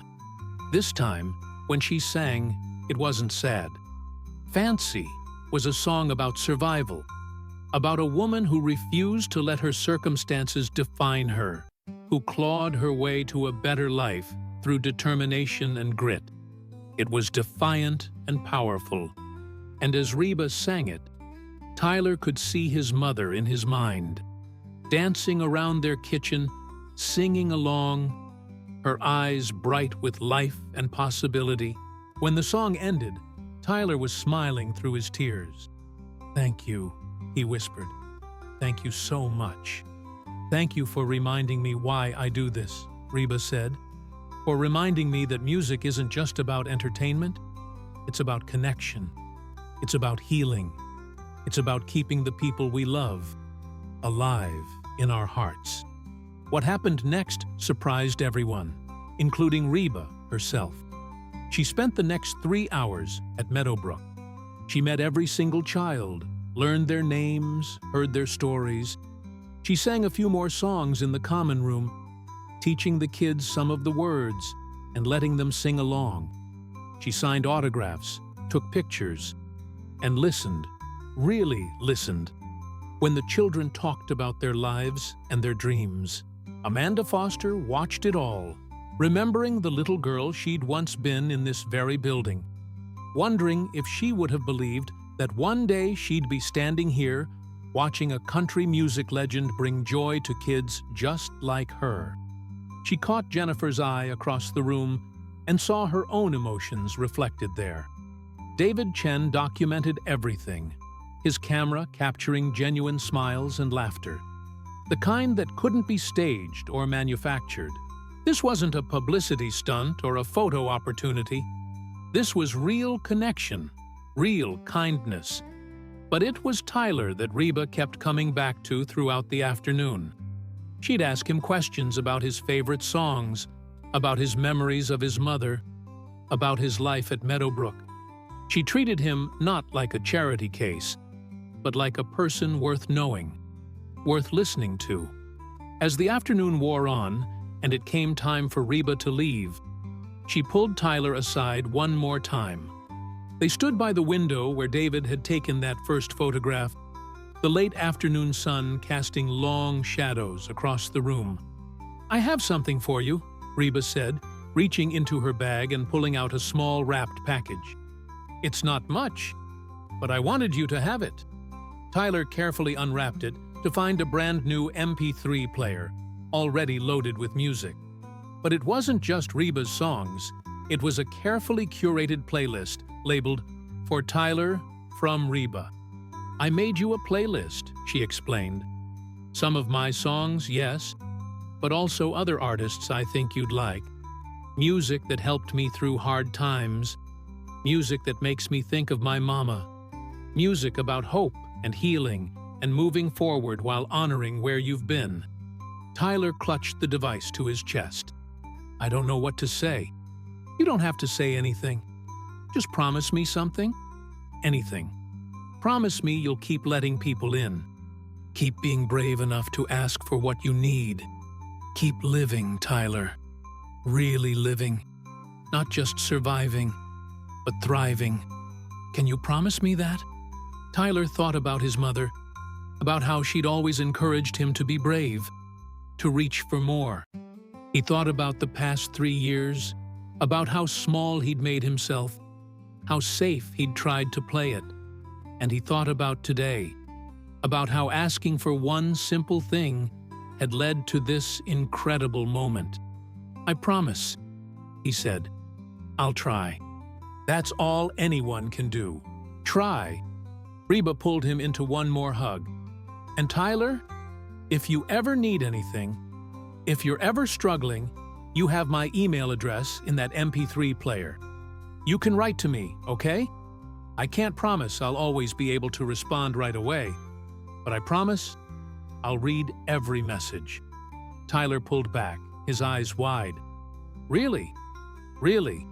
This time, when she sang, it wasn't sad. Fancy was a song about survival, about a woman who refused to let her circumstances define her, who clawed her way to a better life through determination and grit. It was defiant and powerful, and as Reba sang it, Tyler could see his mother in his mind, dancing around their kitchen, singing along, her eyes bright with life and possibility. When the song ended, Tyler was smiling through his tears. Thank you, he whispered. Thank you so much. Thank you for reminding me why I do this, Reba said. For reminding me that music isn't just about entertainment, it's about connection. It's about healing. It's about keeping the people we love alive in our hearts. What happened next surprised everyone, including Reba herself. She spent the next 3 hours at Meadowbrook. She met every single child, learned their names, heard their stories. She sang a few more songs in the common room, teaching the kids some of the words and letting them sing along. She signed autographs, took pictures, and listened, really listened, when the children talked about their lives and their dreams. Amanda Foster watched it all, remembering the little girl she'd once been in this very building, wondering if she would have believed that one day she'd be standing here watching a country music legend bring joy to kids just like her. She caught Jennifer's eye across the room and saw her own emotions reflected there. David Chen documented everything, his camera capturing genuine smiles and laughter, the kind that couldn't be staged or manufactured. This wasn't a publicity stunt or a photo opportunity. This was real connection, real kindness. But it was Tyler that Reba kept coming back to throughout the afternoon. She'd ask him questions about his favorite songs, about his memories of his mother, about his life at Meadowbrook. She treated him not like a charity case, but like a person worth knowing, worth listening to. As the afternoon wore on, and it came time for Reba to leave, she pulled Tyler aside one more time. They stood by the window where David had taken that first photograph, the late afternoon sun casting long shadows across the room. "I have something for you," Reba said, reaching into her bag and pulling out a small wrapped package. "It's not much, but I wanted you to have it." Tyler carefully unwrapped it to find a brand new MP3 player, already loaded with music. But it wasn't just Reba's songs. It was a carefully curated playlist labeled "For Tyler, from Reba." I made you a playlist, she explained. Some of my songs, yes, but also other artists I think you'd like. Music that helped me through hard times. Music that makes me think of my mama. Music about hope and healing and moving forward while honoring where you've been. Tyler clutched the device to his chest. I don't know what to say. You don't have to say anything. Just promise me something. Anything. Promise me you'll keep letting people in. Keep being brave enough to ask for what you need. Keep living, Tyler. Really living. Not just surviving, but thriving. Can you promise me that? Tyler thought about his mother, about how she'd always encouraged him to be brave, to reach for more. He thought about the past 3 years, about how small he'd made himself, how safe he'd tried to play it. And he thought about today, about how asking for one simple thing had led to this incredible moment. I promise, he said. I'll try. That's all anyone can do. Try. Reba pulled him into one more hug. And Tyler, if you ever need anything, if you're ever struggling, you have my email address in that MP3 player. You can write to me, okay? I can't promise I'll always be able to respond right away, but I promise I'll read every message. Tyler pulled back, his eyes wide. Really? Really?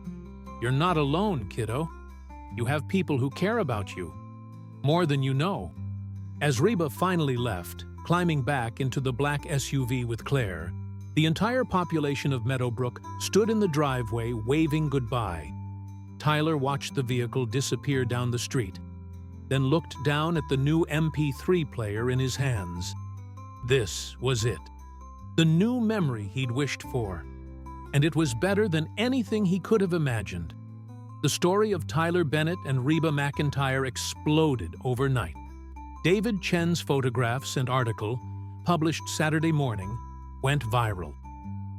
You're not alone, kiddo. You have people who care about you. More than you know. As Reba finally left, climbing back into the black SUV with Claire, the entire population of Meadowbrook stood in the driveway waving goodbye. Tyler watched the vehicle disappear down the street, then looked down at the new MP3 player in his hands. This was it. The new memory he'd wished for. And it was better than anything he could have imagined. The story of Tyler Bennett and Reba McEntire exploded overnight. David Chen's photographs and article, published Saturday morning, went viral.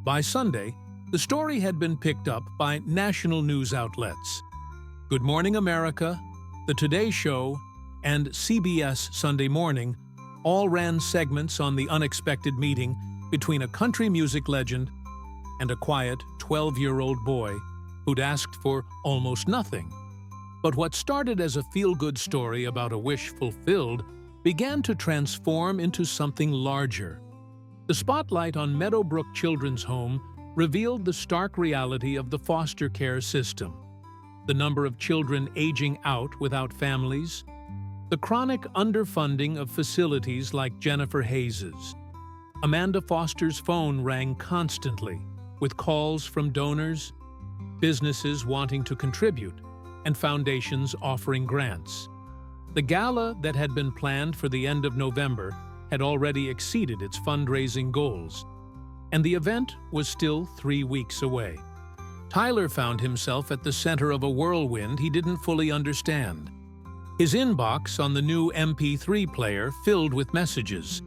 By Sunday, the story had been picked up by national news outlets. Good Morning America, The Today Show, and CBS Sunday Morning all ran segments on the unexpected meeting between a country music legend and a quiet 12-year-old boy who'd asked for almost nothing. But what started as a feel-good story about a wish fulfilled began to transform into something larger. The spotlight on Meadowbrook Children's Home revealed the stark reality of the foster care system, the number of children aging out without families, the chronic underfunding of facilities like Jennifer Hayes's. Amanda Foster's phone rang constantly, with calls from donors, businesses wanting to contribute, and foundations offering grants. The gala that had been planned for the end of November had already exceeded its fundraising goals, and the event was still 3 weeks away. Tyler found himself at the center of a whirlwind he didn't fully understand. His inbox on the new MP3 player filled with messages,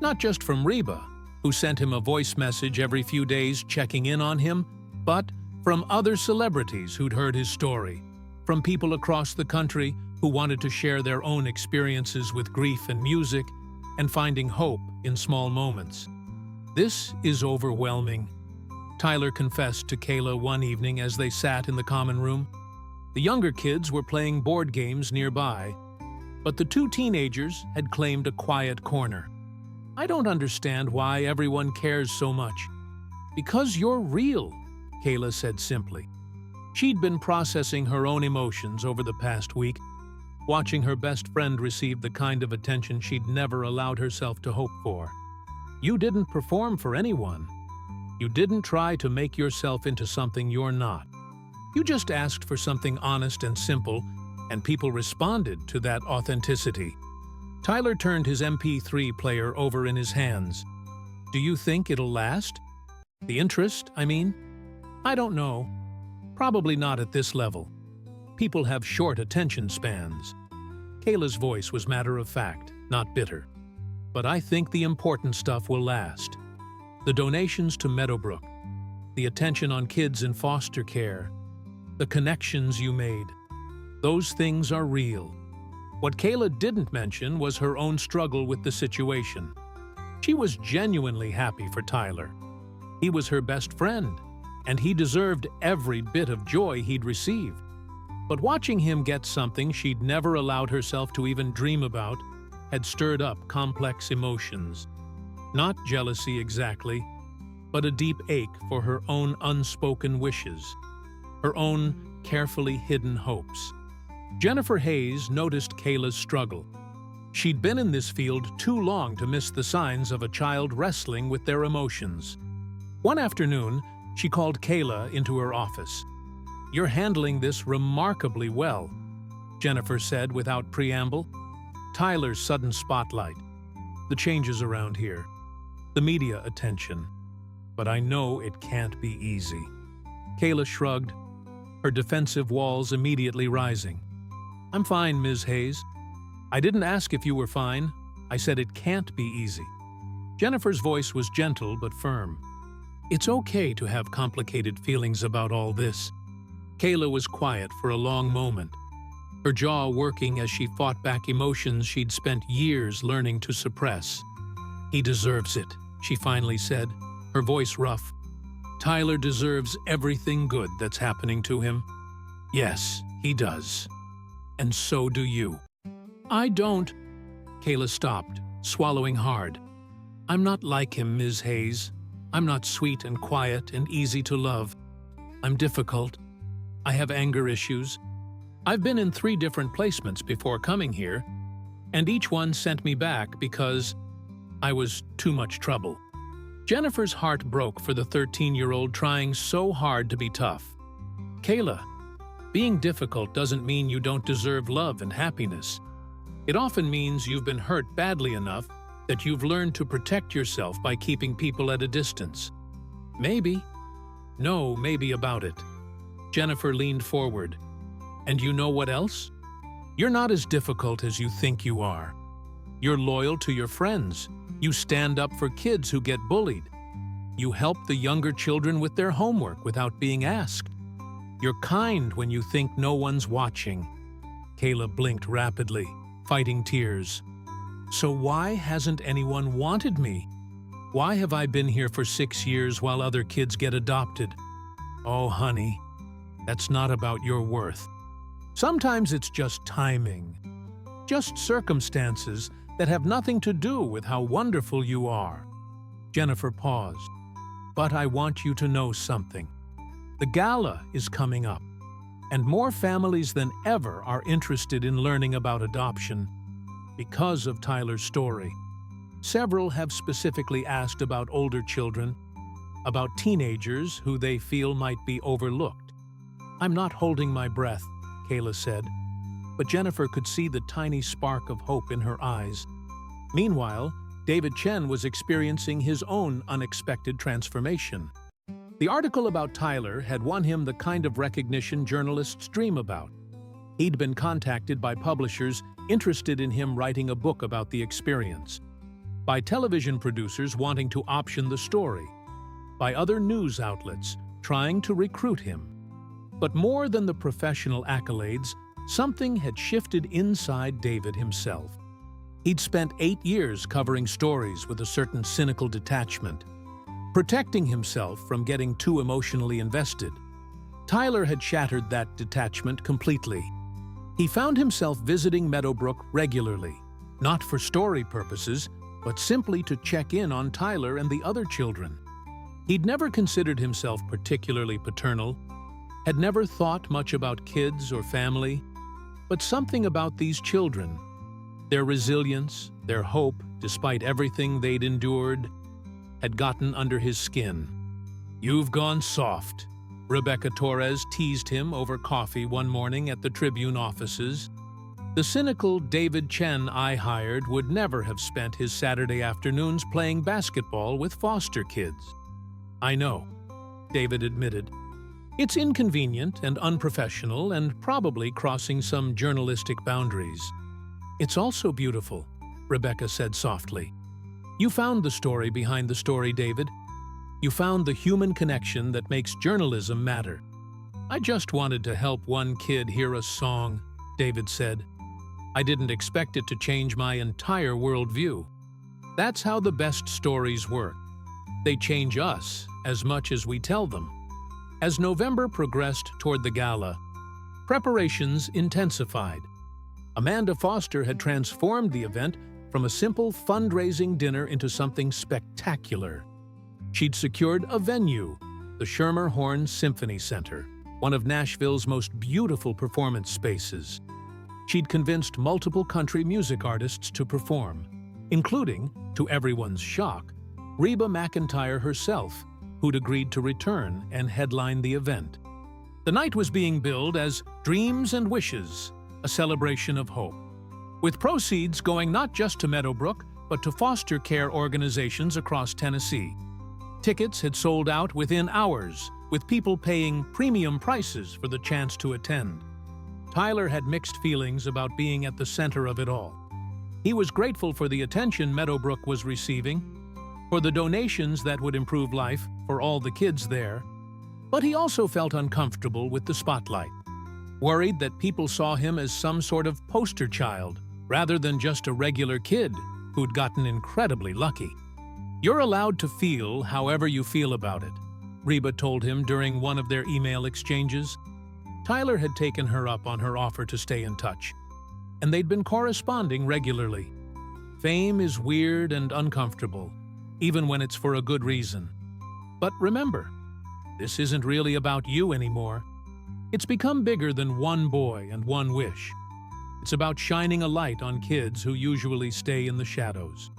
not just from Reba, who sent him a voice message every few days checking in on him, but from other celebrities who'd heard his story, from people across the country who wanted to share their own experiences with grief and music and finding hope in small moments. This is overwhelming, Tyler confessed to Kayla one evening as they sat in the common room. The younger kids were playing board games nearby, but the two teenagers had claimed a quiet corner. I don't understand why everyone cares so much. Because you're real, Kayla said simply. She'd been processing her own emotions over the past week, watching her best friend receive the kind of attention she'd never allowed herself to hope for. You didn't perform for anyone. You didn't try to make yourself into something you're not. You just asked for something honest and simple, and people responded to that authenticity. Tyler turned his MP3 player over in his hands. Do you think it'll last? The interest, I mean? I don't know. Probably not at this level. People have short attention spans. Kayla's voice was matter-of-fact, not bitter. But I think the important stuff will last. The donations to Meadowbrook, the attention on kids in foster care, the connections you made. Those things are real. What Kayla didn't mention was her own struggle with the situation. She was genuinely happy for Tyler. He was her best friend, and he deserved every bit of joy he'd received. But watching him get something she'd never allowed herself to even dream about had stirred up complex emotions. Not jealousy exactly, but a deep ache for her own unspoken wishes, her own carefully hidden hopes. Jennifer Hayes noticed Kayla's struggle. She'd been in this field too long to miss the signs of a child wrestling with their emotions. One afternoon, she called Kayla into her office. "You're handling this remarkably well," Jennifer said without preamble. "Tyler's sudden spotlight, the changes around here, the media attention. But I know it can't be easy." Kayla shrugged, her defensive walls immediately rising. "I'm fine, Ms. Hayes. I didn't ask if you were fine. I said it can't be easy." Jennifer's voice was gentle but firm. "It's okay to have complicated feelings about all this." Kayla was quiet for a long moment, her jaw working as she fought back emotions she'd spent years learning to suppress. "He deserves it," she finally said, her voice rough. "Tyler deserves everything good that's happening to him. Yes, he does. And so do you." "I don't." Kayla stopped, swallowing hard. "I'm not like him, Ms. Hayes. I'm not sweet and quiet and easy to love. I'm difficult. I have anger issues. I've been in 3 different placements before coming here, and each one sent me back because I was too much trouble." Jennifer's heart broke for the 13-year-old trying so hard to be tough. "Kayla, being difficult doesn't mean you don't deserve love and happiness. It often means you've been hurt badly enough that you've learned to protect yourself by keeping people at a distance. Maybe. No, maybe about it." Jennifer leaned forward. "And you know what else? You're not as difficult as you think you are. You're loyal to your friends. You stand up for kids who get bullied. You help the younger children with their homework without being asked. You're kind when you think no one's watching." Kayla blinked rapidly, fighting tears. "So why hasn't anyone wanted me? Why have I been here for 6 years while other kids get adopted? Oh, honey, that's not about your worth. Sometimes it's just timing, just circumstances that have nothing to do with how wonderful you are." Jennifer paused. "But I want you to know something. The gala is coming up, and more families than ever are interested in learning about adoption because of Tyler's story. Several have specifically asked about older children, about teenagers who they feel might be overlooked." "I'm not holding my breath," Kayla said, but Jennifer could see the tiny spark of hope in her eyes. Meanwhile, David Chen was experiencing his own unexpected transformation. The article about Tyler had won him the kind of recognition journalists dream about. He'd been contacted by publishers interested in him writing a book about the experience, by television producers wanting to option the story, by other news outlets trying to recruit him. But more than the professional accolades, something had shifted inside David himself. He'd spent 8 years covering stories with a certain cynical detachment, protecting himself from getting too emotionally invested. Tyler had shattered that detachment completely. He found himself visiting Meadowbrook regularly, not for story purposes, but simply to check in on Tyler and the other children. He'd never considered himself particularly paternal, had never thought much about kids or family, but something about these children, their resilience, their hope, despite everything they'd endured, had gotten under his skin. "You've gone soft," Rebecca Torres teased him over coffee one morning at the Tribune offices. The cynical David Chen I hired would never have spent his Saturday afternoons playing basketball with foster kids. "I know," David admitted. "It's inconvenient and unprofessional and probably crossing some journalistic boundaries. It's also beautiful," Rebecca said softly. "You found the story behind the story, David. You found the human connection that makes journalism matter." "I just wanted to help one kid hear a song," David said. I didn't expect it to change my entire worldview. That's how the best stories work. They change us as much as we tell them. As November progressed toward the gala, preparations intensified. Amanda Foster had transformed the event from a simple fundraising dinner into something spectacular. She'd secured a venue, the Schermerhorn Symphony Center, one of Nashville's most beautiful performance spaces. She'd convinced multiple country music artists to perform, including, to everyone's shock, Reba McEntire herself, who'd agreed to return and headline the event. The night was being billed as Dreams and Wishes, a celebration of hope, with proceeds going not just to Meadowbrook, but to foster care organizations across Tennessee. Tickets had sold out within hours, with people paying premium prices for the chance to attend. Tyler had mixed feelings about being at the center of it all. He was grateful for the attention Meadowbrook was receiving, for the donations that would improve life for all the kids there, but he also felt uncomfortable with the spotlight, worried that people saw him as some sort of poster child rather than just a regular kid who'd gotten incredibly lucky. "You're allowed to feel however you feel about it," Reba told him during one of their email exchanges. Tyler had taken her up on her offer to stay in touch, and they'd been corresponding regularly. Fame is weird and uncomfortable, even when it's for a good reason. But remember, this isn't really about you anymore. It's become bigger than one boy and one wish. It's about shining a light on kids who usually stay in the shadows.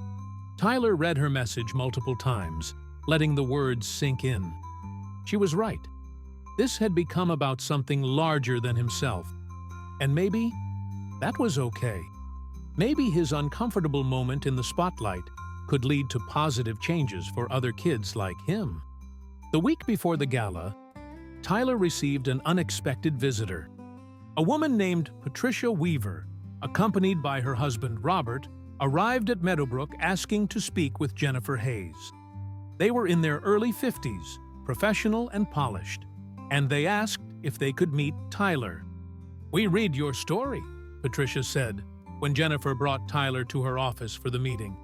Tyler read her message multiple times, letting the words sink in. She was right. This had become about something larger than himself. And maybe that was okay. Maybe his uncomfortable moment in the spotlight could lead to positive changes for other kids like him. The week before the gala, Tyler received an unexpected visitor. A woman named Patricia Weaver, accompanied by her husband Robert, arrived at Meadowbrook asking to speak with Jennifer Hayes. They were in their early 50s, professional and polished, and they asked if they could meet Tyler. "We read your story," Patricia said, when Jennifer brought Tyler to her office for the meeting.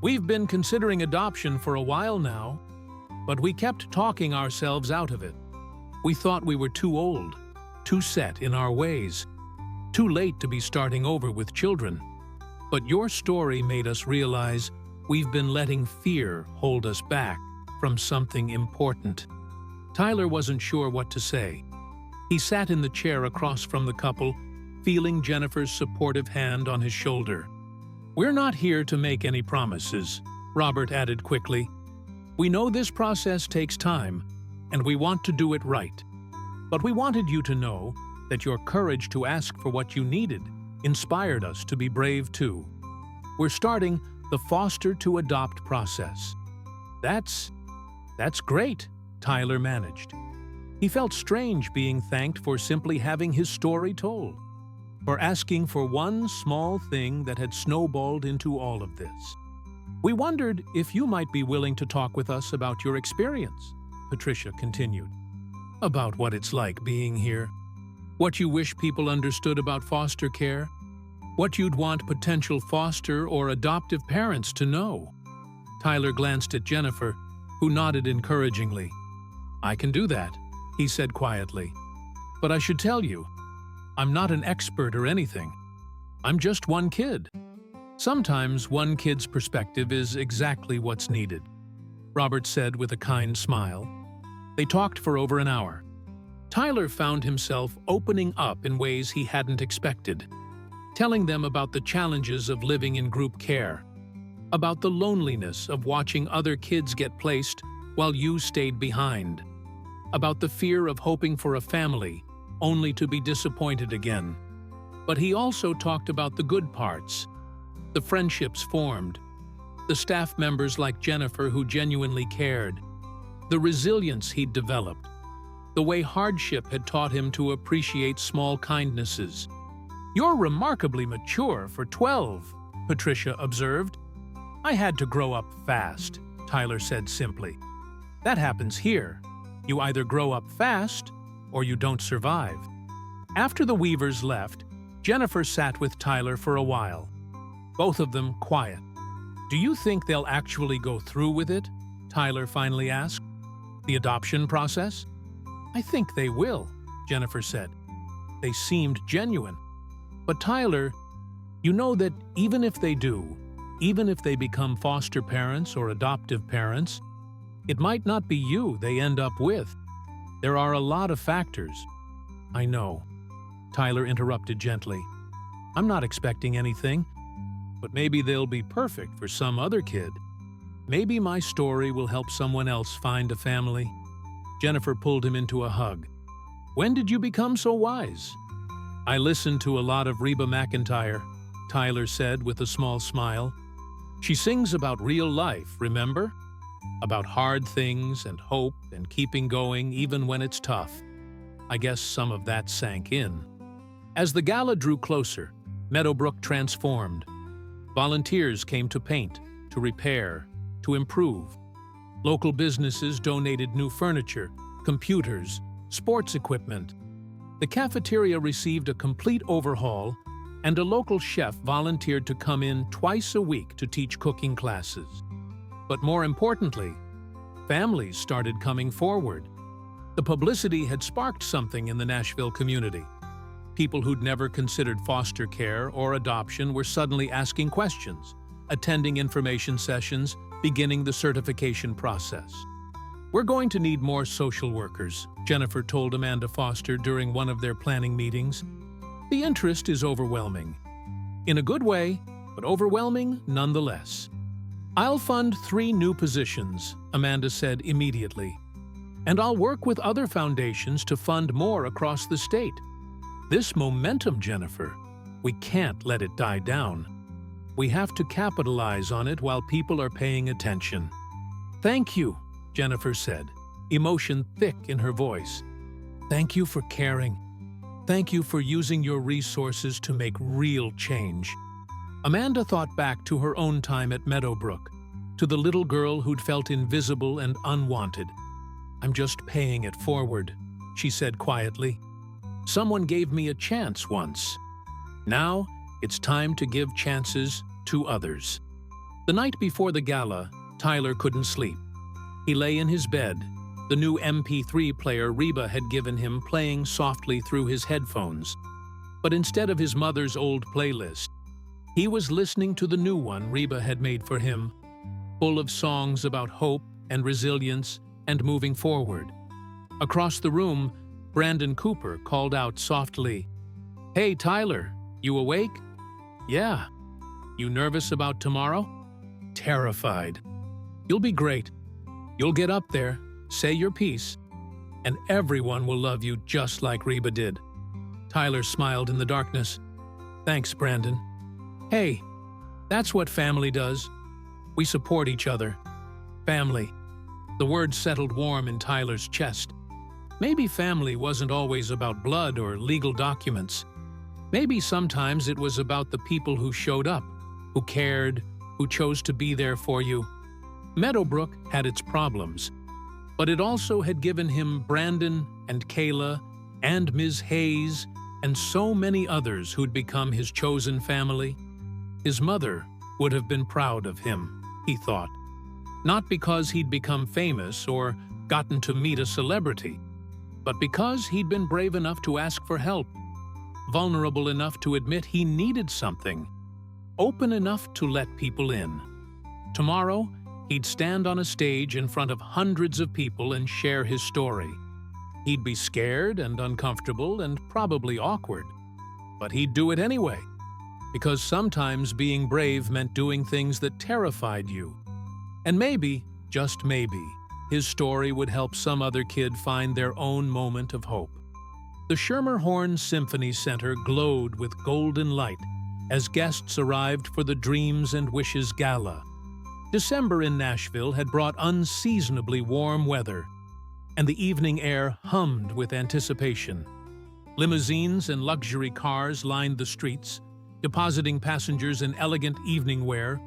"We've been considering adoption for a while now, but we kept talking ourselves out of it. We thought we were too old, too set in our ways, too late to be starting over with children. But your story made us realize we've been letting fear hold us back from something important." Tyler wasn't sure what to say. He sat in the chair across from the couple, feeling Jennifer's supportive hand on his shoulder. "We're not here to make any promises," Robert added quickly. "We know this process takes time, and we want to do it right. But we wanted you to know that your courage to ask for what you needed inspired us to be brave too. We're starting the foster to adopt process." That's great," Tyler managed. He felt strange being thanked for simply having his story told, for asking for one small thing that had snowballed into all of this. "We wondered if you might be willing to talk with us about your experience," Patricia continued. "About what it's like being here, what you wish people understood about foster care, what you'd want potential foster or adoptive parents to know." Tyler glanced at Jennifer, who nodded encouragingly. "I can do that," he said quietly. "But I should tell you, I'm not an expert or anything. I'm just one kid. Sometimes one kid's perspective is exactly what's needed," Robert said with a kind smile. They talked for over an hour. Tyler found himself opening up in ways he hadn't expected, telling them about the challenges of living in group care, about the loneliness of watching other kids get placed while you stayed behind, about the fear of hoping for a family only to be disappointed again. But he also talked about the good parts, the friendships formed, the staff members like Jennifer who genuinely cared, the resilience he'd developed, the way hardship had taught him to appreciate small kindnesses. "You're remarkably mature for 12, Patricia observed. "I had to grow up fast," Tyler said simply. "That happens here. You either grow up fast or you don't survive." After the Weavers left, Jennifer sat with Tyler for a while, both of them quiet. "Do you think they'll actually go through with it?" Tyler finally asked. "The adoption process?" "I think they will," Jennifer said. They seemed genuine. "But Tyler, you know that even if they do, even if they become foster parents or adoptive parents, it might not be you they end up with. There are a lot of factors." "I know," Tyler interrupted gently. "I'm not expecting anything, but maybe they'll be perfect for some other kid. Maybe my story will help someone else find a family." Jennifer pulled him into a hug. "When did you become so wise?" "I listened to a lot of Reba McEntire," Tyler said with a small smile. "She sings about real life, remember? About hard things and hope and keeping going even when it's tough. I guess some of that sank in." As the gala drew closer, Meadowbrook transformed. Volunteers came to paint, to repair, to improve. Local businesses donated new furniture, computers, sports equipment. The cafeteria received a complete overhaul, and a local chef volunteered to come in twice a week to teach cooking classes. But more importantly, families started coming forward. The publicity had sparked something in the Nashville community. People who'd never considered foster care or adoption were suddenly asking questions, attending information sessions, beginning the certification process. "We're going to need more social workers," Jennifer told Amanda Foster during one of their planning meetings. "The interest is overwhelming. In a good way, but overwhelming nonetheless." "I'll fund 3 new positions," Amanda said immediately. "And I'll work with other foundations to fund more across the state. This momentum, Jennifer, we can't let it die down. We have to capitalize on it while people are paying attention." "Thank you," Jennifer said, emotion thick in her voice. "Thank you for caring. Thank you for using your resources to make real change." Amanda thought back to her own time at Meadowbrook, to the little girl who'd felt invisible and unwanted. "I'm just paying it forward," she said quietly. "Someone gave me a chance once. Now it's time to give chances to others." The night before the gala, Tyler couldn't sleep. He lay in his bed, the new MP3 player Reba had given him playing softly through his headphones. But instead of his mother's old playlist, he was listening to the new one Reba had made for him, full of songs about hope and resilience and moving forward. Across the room, Brandon Cooper called out softly, "Hey, Tyler, you awake?" "Yeah." "You nervous about tomorrow?" "Terrified." "You'll be great. You'll get up there, say your piece, and everyone will love you just like Reba did." Tyler smiled in the darkness. "Thanks, Brandon." "Hey, that's what family does. We support each other." Family. The word settled warm in Tyler's chest. Maybe family wasn't always about blood or legal documents. Maybe sometimes it was about the people who showed up, who cared, who chose to be there for you. Meadowbrook had its problems, but it also had given him Brandon and Kayla and Ms. Hayes and so many others who'd become his chosen family. His mother would have been proud of him, he thought. Not because he'd become famous or gotten to meet a celebrity, but because he'd been brave enough to ask for help, vulnerable enough to admit he needed something, open enough to let people in. Tomorrow, he'd stand on a stage in front of hundreds of people and share his story. He'd be scared and uncomfortable and probably awkward, but he'd do it anyway, because sometimes being brave meant doing things that terrified you. And maybe, just maybe, his story would help some other kid find their own moment of hope. The Schermerhorn Symphony Center glowed with golden light as guests arrived for the Dreams and Wishes Gala. December in Nashville had brought unseasonably warm weather, and the evening air hummed with anticipation. Limousines and luxury cars lined the streets, depositing passengers in elegant evening wear,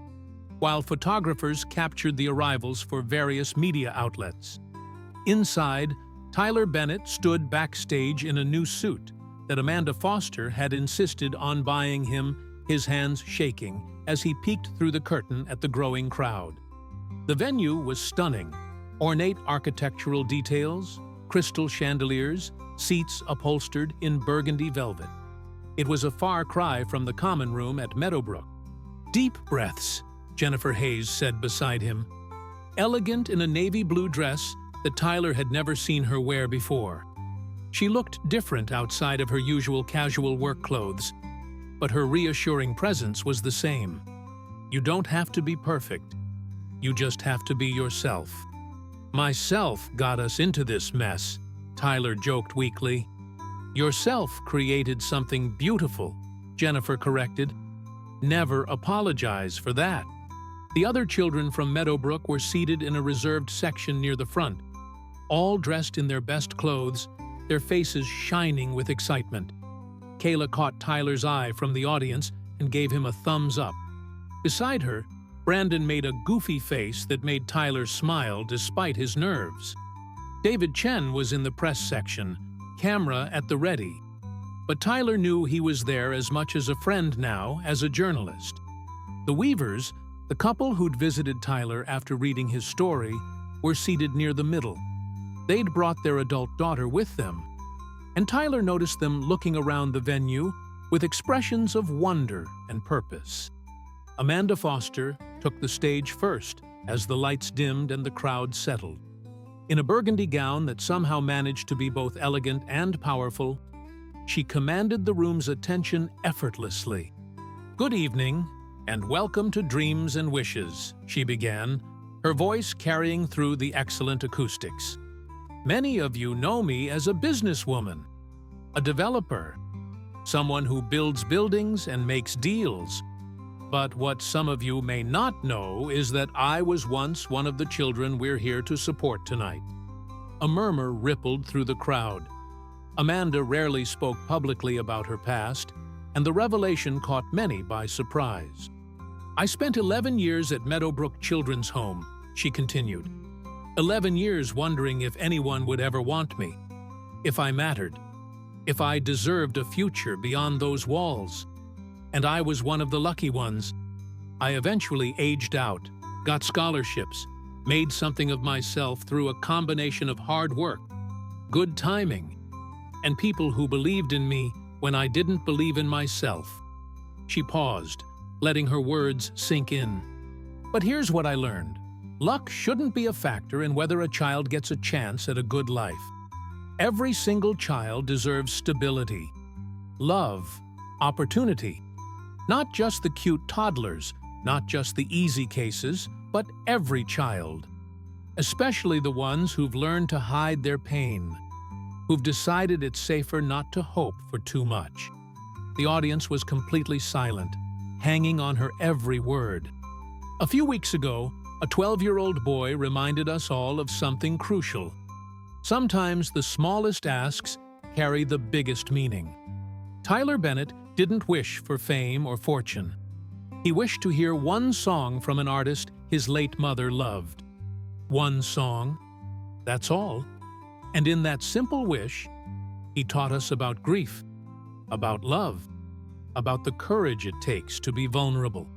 while photographers captured the arrivals for various media outlets. Inside, Tyler Bennett stood backstage in a new suit, that Amanda Foster had insisted on buying him, his hands shaking as he peeked through the curtain at the growing crowd. The venue was stunning. Ornate architectural details, crystal chandeliers, seats upholstered in burgundy velvet. It was a far cry from the common room at Meadowbrook. "Deep breaths," Jennifer Hayes said beside him. Elegant in a navy blue dress that Tyler had never seen her wear before. She looked different outside of her usual casual work clothes, but her reassuring presence was the same. You don't have to be perfect. You just have to be yourself. "Myself got us into this mess," Tyler joked weakly. "Yourself created something beautiful," Jennifer corrected. "Never apologize for that." The other children from Meadowbrook were seated in a reserved section near the front, all dressed in their best clothes, their faces shining with excitement. Kayla caught Tyler's eye from the audience and gave him a thumbs up. Beside her, Brandon made a goofy face that made Tyler smile despite his nerves. David Chen was in the press section, camera at the ready. But Tyler knew he was there as much as a friend now as a journalist. The Weavers, the couple who'd visited Tyler after reading his story, were seated near the middle. They'd brought their adult daughter with them, and Tyler noticed them looking around the venue with expressions of wonder and purpose. Amanda Foster took the stage first as the lights dimmed and the crowd settled. In a burgundy gown that somehow managed to be both elegant and powerful, she commanded the room's attention effortlessly. "Good evening, and welcome to Dreams and Wishes," she began, her voice carrying through the excellent acoustics. "Many of you know me as a businesswoman, a developer, someone who builds buildings and makes deals. But what some of you may not know is that I was once one of the children we're here to support tonight." A murmur rippled through the crowd. Amanda rarely spoke publicly about her past, and the revelation caught many by surprise. "I spent 11 years at Meadowbrook Children's Home," she continued. 11 years wondering if anyone would ever want me, if I mattered, if I deserved a future beyond those walls. And I was one of the lucky ones. I eventually aged out, got scholarships, made something of myself through a combination of hard work, good timing, and people who believed in me when I didn't believe in myself." She paused, letting her words sink in. "But here's what I learned. Luck shouldn't be a factor in whether a child gets a chance at a good life. Every single child deserves stability, love, opportunity. Not just the cute toddlers, not just the easy cases, but every child. Especially the ones who've learned to hide their pain, who've decided it's safer not to hope for too much." The audience was completely silent, hanging on her every word. A few weeks ago, a 12-year-old boy reminded us all of something crucial. Sometimes the smallest asks carry the biggest meaning. Tyler Bennett didn't wish for fame or fortune. He wished to hear one song from an artist his late mother loved. One song, that's all. And in that simple wish, he taught us about grief, about love, about the courage it takes to be vulnerable.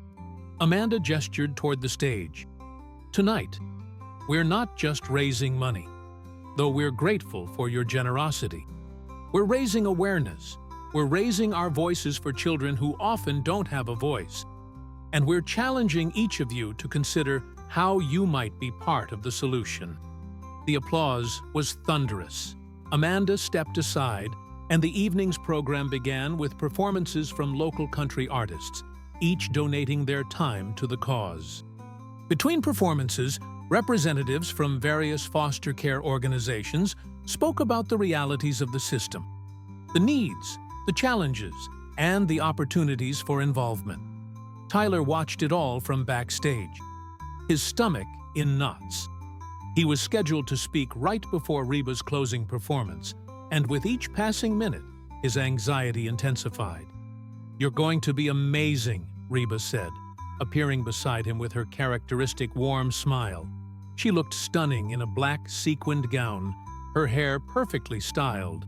Amanda gestured toward the stage. "Tonight, we're not just raising money, though we're grateful for your generosity. We're raising awareness. We're raising our voices for children who often don't have a voice. And we're challenging each of you to consider how you might be part of the solution." The applause was thunderous. Amanda stepped aside, and the evening's program began with performances from local country artists, each donating their time to the cause. Between performances, representatives from various foster care organizations spoke about the realities of the system, the needs, the challenges, and the opportunities for involvement. Tyler watched it all from backstage, his stomach in knots. He was scheduled to speak right before Reba's closing performance, and with each passing minute, his anxiety intensified. "You're going to be amazing," Reba said, appearing beside him with her characteristic warm smile. She looked stunning in a black sequined gown, her hair perfectly styled.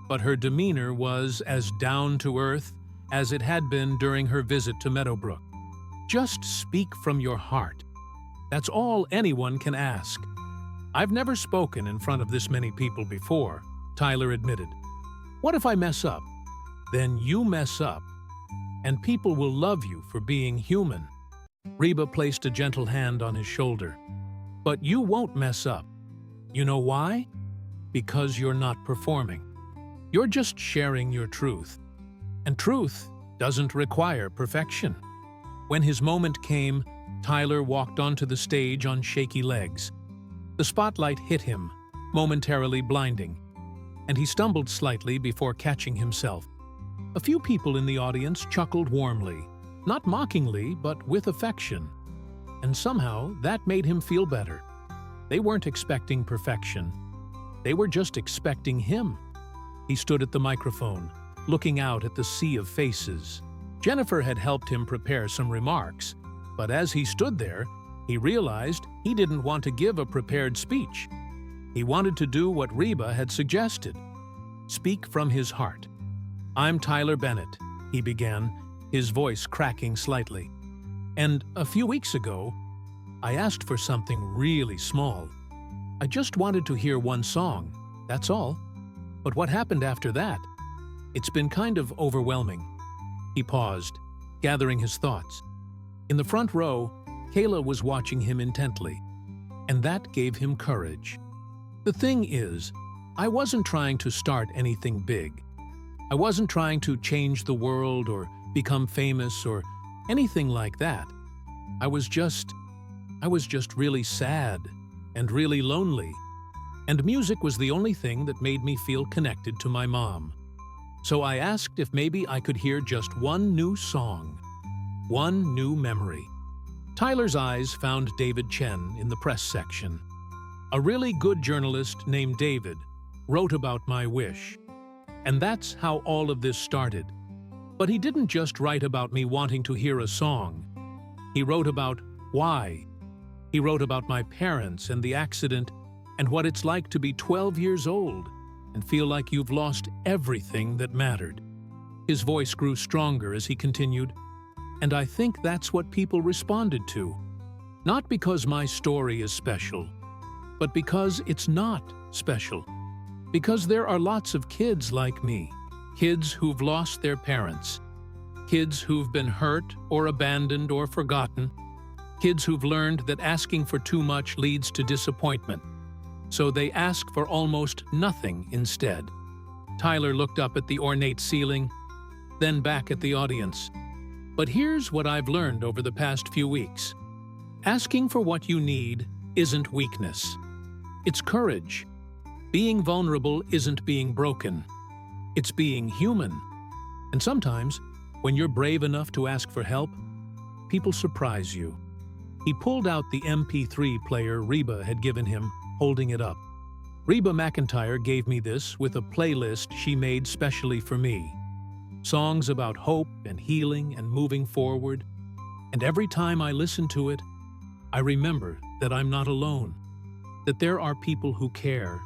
but her demeanor was as down-to-earth as it had been during her visit to Meadowbrook. Just speak from your heart. That's all anyone can ask. I've never spoken in front of this many people before, Tyler admitted. What if I mess up? Then you mess up, and people will love you for being human. Reba placed a gentle hand on his shoulder. But you won't mess up. You know why? Because you're not performing. You're just sharing your truth. And truth doesn't require perfection. When his moment came, Tyler walked onto the stage on shaky legs. The spotlight hit him, momentarily blinding, and he stumbled slightly before catching himself. A few people in the audience chuckled warmly, not mockingly, but with affection. And somehow that made him feel better. They weren't expecting perfection. They were just expecting him. He stood at the microphone, looking out at the sea of faces. Jennifer had helped him prepare some remarks, but as he stood there, he realized he didn't want to give a prepared speech. He wanted to do what Reba had suggested. Speak from his heart. "I'm Tyler Bennett," he began, his voice cracking slightly. "And a few weeks ago, I asked for something really small. I just wanted to hear one song, that's all. But what happened after that? It's been kind of overwhelming." He paused, gathering his thoughts. In the front row, Kayla was watching him intently, and that gave him courage. The thing is, I wasn't trying to start anything big. I wasn't trying to change the world or become famous or anything like that. I was just really sad and really lonely, and music was the only thing that made me feel connected to my mom. So I asked if maybe I could hear just one new song, one new memory. Tyler's eyes found David Chen in the press section. A really good journalist named David wrote about my wish. And that's how all of this started. But he didn't just write about me wanting to hear a song. He wrote about why. He wrote about my parents and the accident and what it's like to be 12 years old and feel like you've lost everything that mattered. His voice grew stronger as he continued, and I think that's what people responded to. Not because my story is special, but because it's not special. Because there are lots of kids like me, kids who've lost their parents, kids who've been hurt or abandoned or forgotten, kids who've learned that asking for too much leads to disappointment, so they ask for almost nothing instead. Tyler looked up at the ornate ceiling, then back at the audience. But here's what I've learned over the past few weeks. Asking for what you need isn't weakness. It's courage. Being vulnerable isn't being broken. It's being human. And sometimes, when you're brave enough to ask for help, people surprise you. He pulled out the MP3 player Reba had given him, holding it up. Reba McEntire gave me this with a playlist she made specially for me. Songs about hope and healing and moving forward. And every time I listen to it, I remember that I'm not alone, that there are people who care,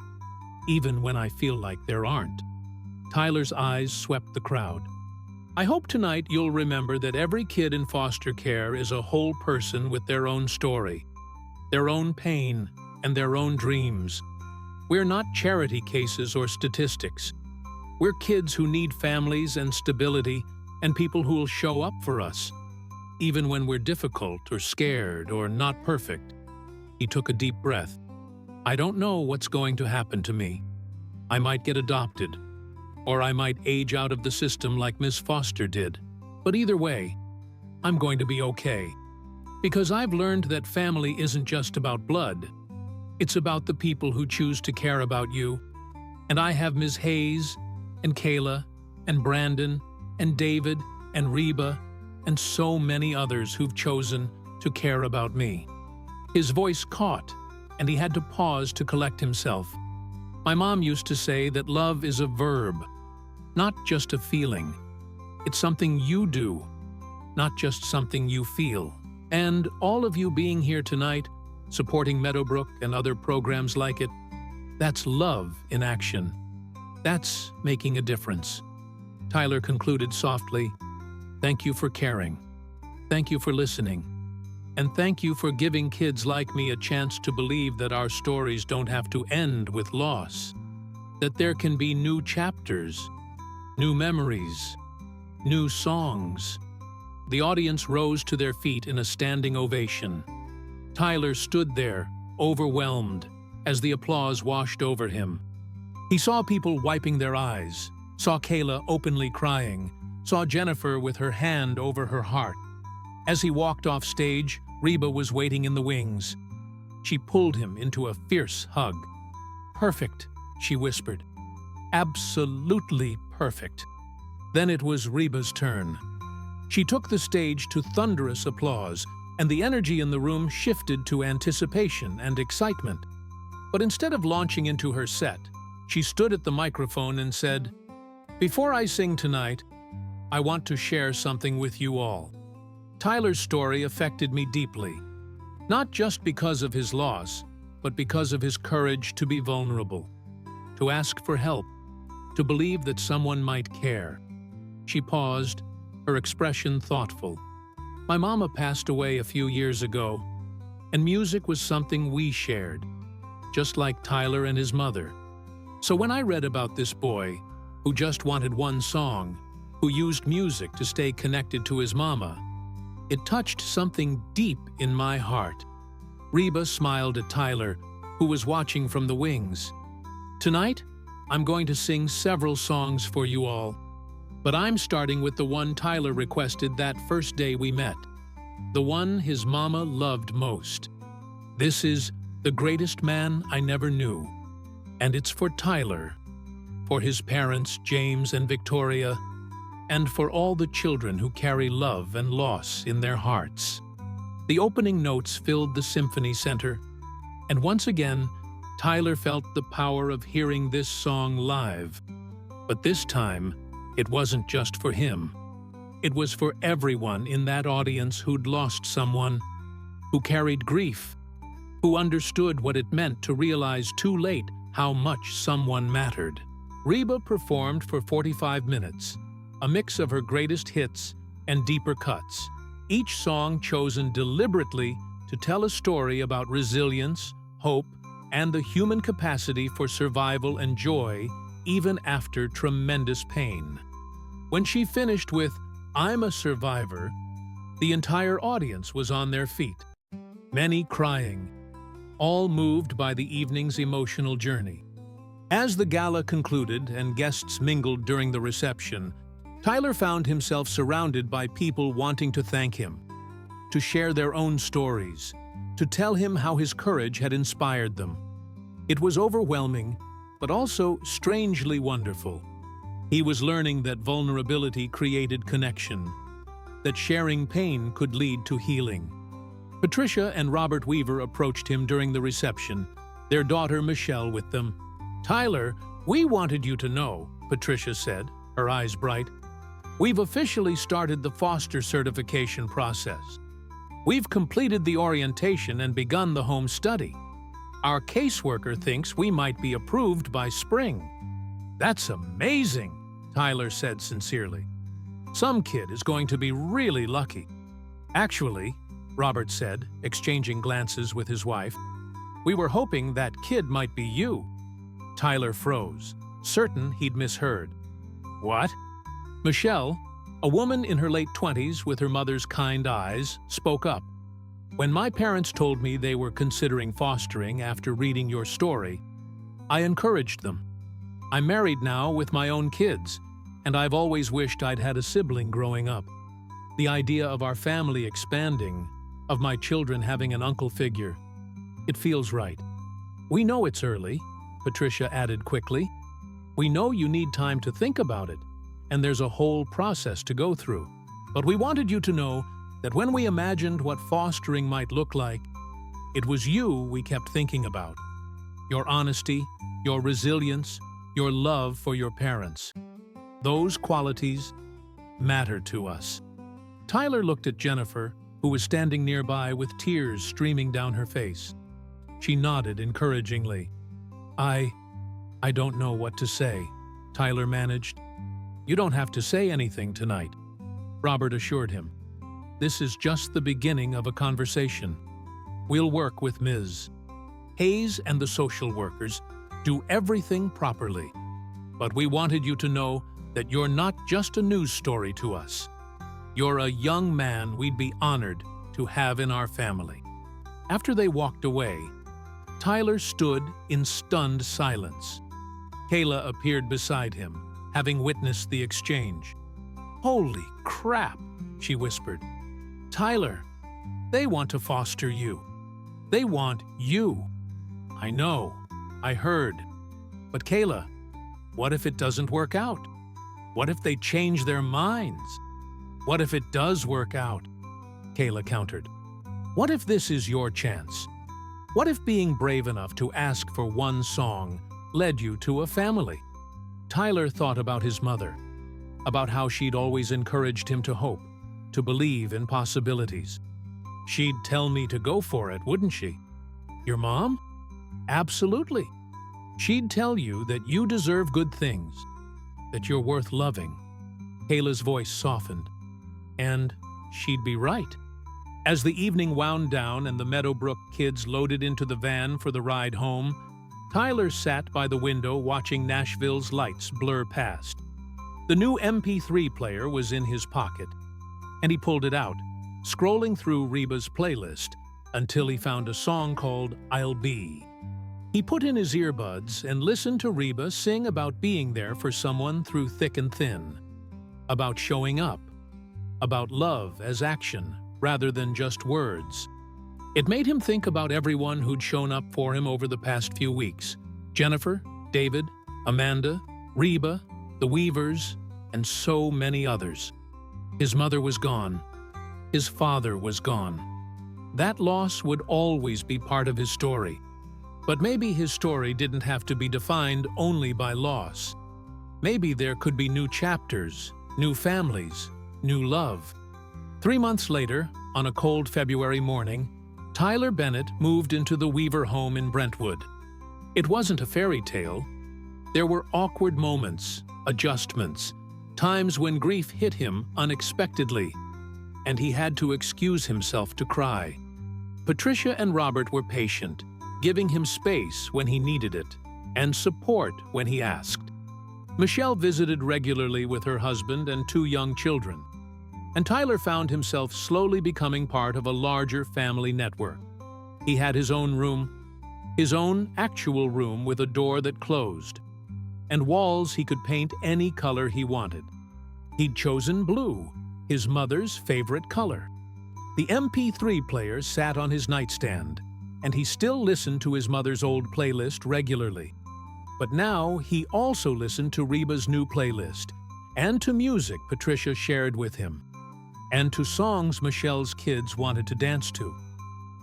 even when I feel like there aren't. Tyler's eyes swept the crowd. I hope tonight you'll remember that every kid in foster care is a whole person with their own story, their own pain, and their own dreams. We're not charity cases or statistics. We're kids who need families and stability and people who will show up for us, even when we're difficult or scared or not perfect. He took a deep breath. I don't know what's going to happen to me. I might get adopted, or I might age out of the system like Miss Foster did. But either way, I'm going to be okay. Because I've learned that family isn't just about blood. It's about the people who choose to care about you. And I have Ms. Hayes, and Kayla, and Brandon, and David, and Reba, and so many others who've chosen to care about me. His voice caught, and he had to pause to collect himself. My mom used to say that love is a verb, not just a feeling. It's something you do, not just something you feel. And all of you being here tonight, supporting Meadowbrook and other programs like it, that's love in action. That's making a difference. Tyler concluded softly, "Thank you for caring. Thank you for listening. And thank you for giving kids like me a chance to believe that our stories don't have to end with loss. That there can be new chapters, new memories, new songs." The audience rose to their feet in a standing ovation. Tyler stood there, overwhelmed, as the applause washed over him. He saw people wiping their eyes, saw Kayla openly crying, saw Jennifer with her hand over her heart. As he walked off stage, Reba was waiting in the wings. She pulled him into a fierce hug. "Perfect," she whispered. "Absolutely perfect." Then it was Reba's turn. She took the stage to thunderous applause, and the energy in the room shifted to anticipation and excitement. But instead of launching into her set, she stood at the microphone and said, "Before I sing tonight, I want to share something with you all." Tyler's story affected me deeply, not just because of his loss, but because of his courage to be vulnerable, to ask for help, to believe that someone might care. She paused, her expression thoughtful. "My mama passed away a few years ago, and music was something we shared, just like Tyler and his mother. So when I read about this boy, who just wanted one song, who used music to stay connected to his mama, it touched something deep in my heart." Reba smiled at Tyler, who was watching from the wings. "Tonight, I'm going to sing several songs for you all, but I'm starting with the one Tyler requested that first day we met, the one his mama loved most. This is The Greatest Man I Never Knew, and it's for Tyler, for his parents, James and Victoria, and for all the children who carry love and loss in their hearts." The opening notes filled the symphony center, and once again, Tyler felt the power of hearing this song live. But this time, it wasn't just for him. It was for everyone in that audience who'd lost someone, who carried grief, who understood what it meant to realize too late how much someone mattered. Reba performed for 45 minutes, a mix of her greatest hits and deeper cuts, each song chosen deliberately to tell a story about resilience, hope, and the human capacity for survival and joy even after tremendous pain. When she finished with "I'm a Survivor," the entire audience was on their feet, many crying, all moved by the evening's emotional journey. As the gala concluded and guests mingled during the reception, Tyler found himself surrounded by people wanting to thank him, to share their own stories, to tell him how his courage had inspired them. It was overwhelming, but also strangely wonderful. He was learning that vulnerability created connection, that sharing pain could lead to healing. Patricia and Robert Weaver approached him during the reception, their daughter Michelle with them. "Tyler, we wanted you to know," Patricia said, her eyes bright. "We've officially started the foster certification process. We've completed the orientation and begun the home study. Our caseworker thinks we might be approved by spring." "That's amazing," Tyler said sincerely. "Some kid is going to be really lucky." "Actually," Robert said, exchanging glances with his wife, "we were hoping that kid might be you." Tyler froze, certain he'd misheard. "What?" Michelle, a woman in her late 20s with her mother's kind eyes, spoke up. "When my parents told me they were considering fostering after reading your story, I encouraged them. I'm married now with my own kids, and I've always wished I'd had a sibling growing up. The idea of our family expanding, of my children having an uncle figure, it feels right." "We know it's early," Patricia added quickly. "We know you need time to think about it, and there's a whole process to go through. But we wanted you to know that when we imagined what fostering might look like, it was you we kept thinking about. Your honesty, your resilience, your love for your parents. Those qualities matter to us." Tyler looked at Jennifer, who was standing nearby with tears streaming down her face. She nodded encouragingly. I don't know what to say," Tyler managed. "You don't have to say anything tonight," Robert assured him. "This is just the beginning of a conversation. We'll work with Ms. Hayes and the social workers, do everything properly. But we wanted you to know that you're not just a news story to us. You're a young man we'd be honored to have in our family." After they walked away, Tyler stood in stunned silence. Kayla appeared beside him, having witnessed the exchange. "Holy crap," she whispered. "Tyler, they want to foster you. They want you." "I know. I heard. But Kayla, what if it doesn't work out? What if they change their minds? What if it does work out?" Kayla countered. "What if this is your chance? What if being brave enough to ask for one song led you to a family?" Tyler thought about his mother, about how she'd always encouraged him to hope, to believe in possibilities. "She'd tell me to go for it, wouldn't she?" "Your mom?" "Absolutely. She'd tell you that you deserve good things, that you're worth loving." Kayla's voice softened. "And she'd be right." As the evening wound down and the Meadowbrook kids loaded into the van for the ride home, Tyler sat by the window watching Nashville's lights blur past. The new MP3 player was in his pocket, and he pulled it out, scrolling through Reba's playlist until he found a song called "I'll Be." He put in his earbuds and listened to Reba sing about being there for someone through thick and thin, about showing up, about love as action rather than just words. It made him think about everyone who'd shown up for him over the past few weeks: Jennifer, David, Amanda, Reba, the Weavers, and so many others. His mother was gone. His father was gone. That loss would always be part of his story. But maybe his story didn't have to be defined only by loss. Maybe there could be new chapters, new families, new love. 3 months later, on a cold February morning, Tyler Bennett moved into the Weaver home in Brentwood. It wasn't a fairy tale. There were awkward moments, adjustments, times when grief hit him unexpectedly, and he had to excuse himself to cry. Patricia and Robert were patient, giving him space when he needed it, and support when he asked. Michelle visited regularly with her husband and 2 young children, and Tyler found himself slowly becoming part of a larger family network. He had his own room, his own actual room with a door that closed, and walls he could paint any color he wanted. He'd chosen blue, his mother's favorite color. The MP3 player sat on his nightstand, and he still listened to his mother's old playlist regularly. But now he also listened to Reba's new playlist, and to music Patricia shared with him, and to songs Michelle's kids wanted to dance to.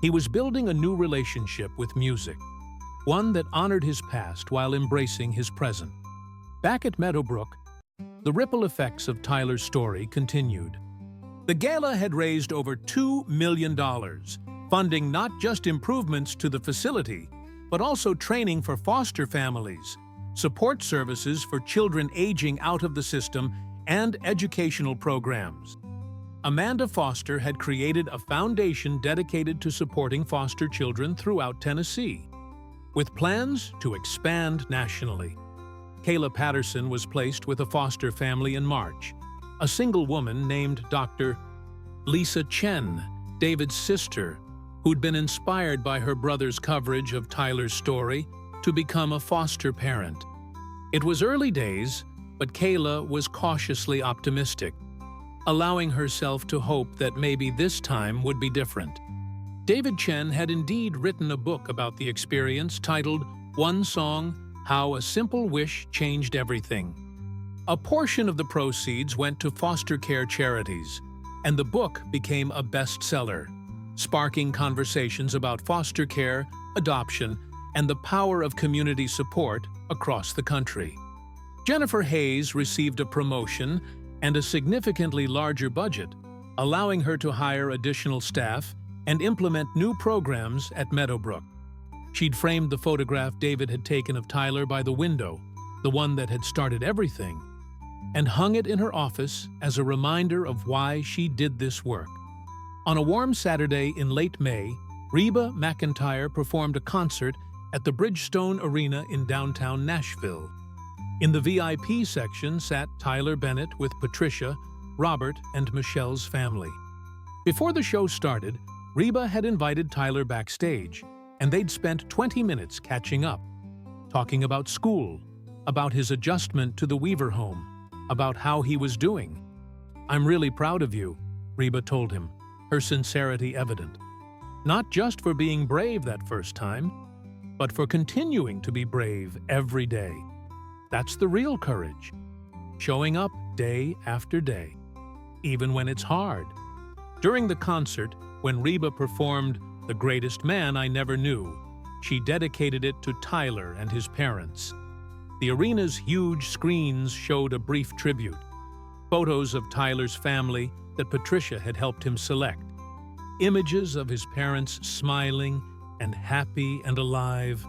He was building a new relationship with music, one that honored his past while embracing his present. Back at Meadowbrook, the ripple effects of Tyler's story continued. The gala had raised over $2 million, funding not just improvements to the facility, but also training for foster families, support services for children aging out of the system, and educational programs. Amanda Foster had created a foundation dedicated to supporting foster children throughout Tennessee, with plans to expand nationally. Kayla Patterson was placed with a foster family in March, a single woman named Dr. Lisa Chen, David's sister, who'd been inspired by her brother's coverage of Tyler's story to become a foster parent. It was early days, but Kayla was cautiously optimistic, allowing herself to hope that maybe this time would be different. David Chen had indeed written a book about the experience titled "One Song: How a Simple Wish Changed Everything." A portion of the proceeds went to foster care charities, and the book became a bestseller, sparking conversations about foster care, adoption, and the power of community support across the country. Jennifer Hayes received a promotion and a significantly larger budget, allowing her to hire additional staff and implement new programs at Meadowbrook. She'd framed the photograph David had taken of Tyler by the window, the one that had started everything, and hung it in her office as a reminder of why she did this work. On a warm Saturday in late May, Reba McEntire performed a concert at the Bridgestone Arena in downtown Nashville. In the VIP section sat Tyler Bennett with Patricia, Robert, and Michelle's family. Before the show started, Reba had invited Tyler backstage, and they'd spent 20 minutes catching up, talking about school, about his adjustment to the Weaver home, about how he was doing. "I'm really proud of you," Reba told him, her sincerity evident. Not just for being brave that first time, but for continuing to be brave every day. That's the real courage. Showing up day after day, even when it's hard. During the concert, when Reba performed "The Greatest Man I Never Knew," she dedicated it to Tyler and his parents. The arena's huge screens showed a brief tribute, photos of Tyler's family that Patricia had helped him select, images of his parents smiling and happy and alive.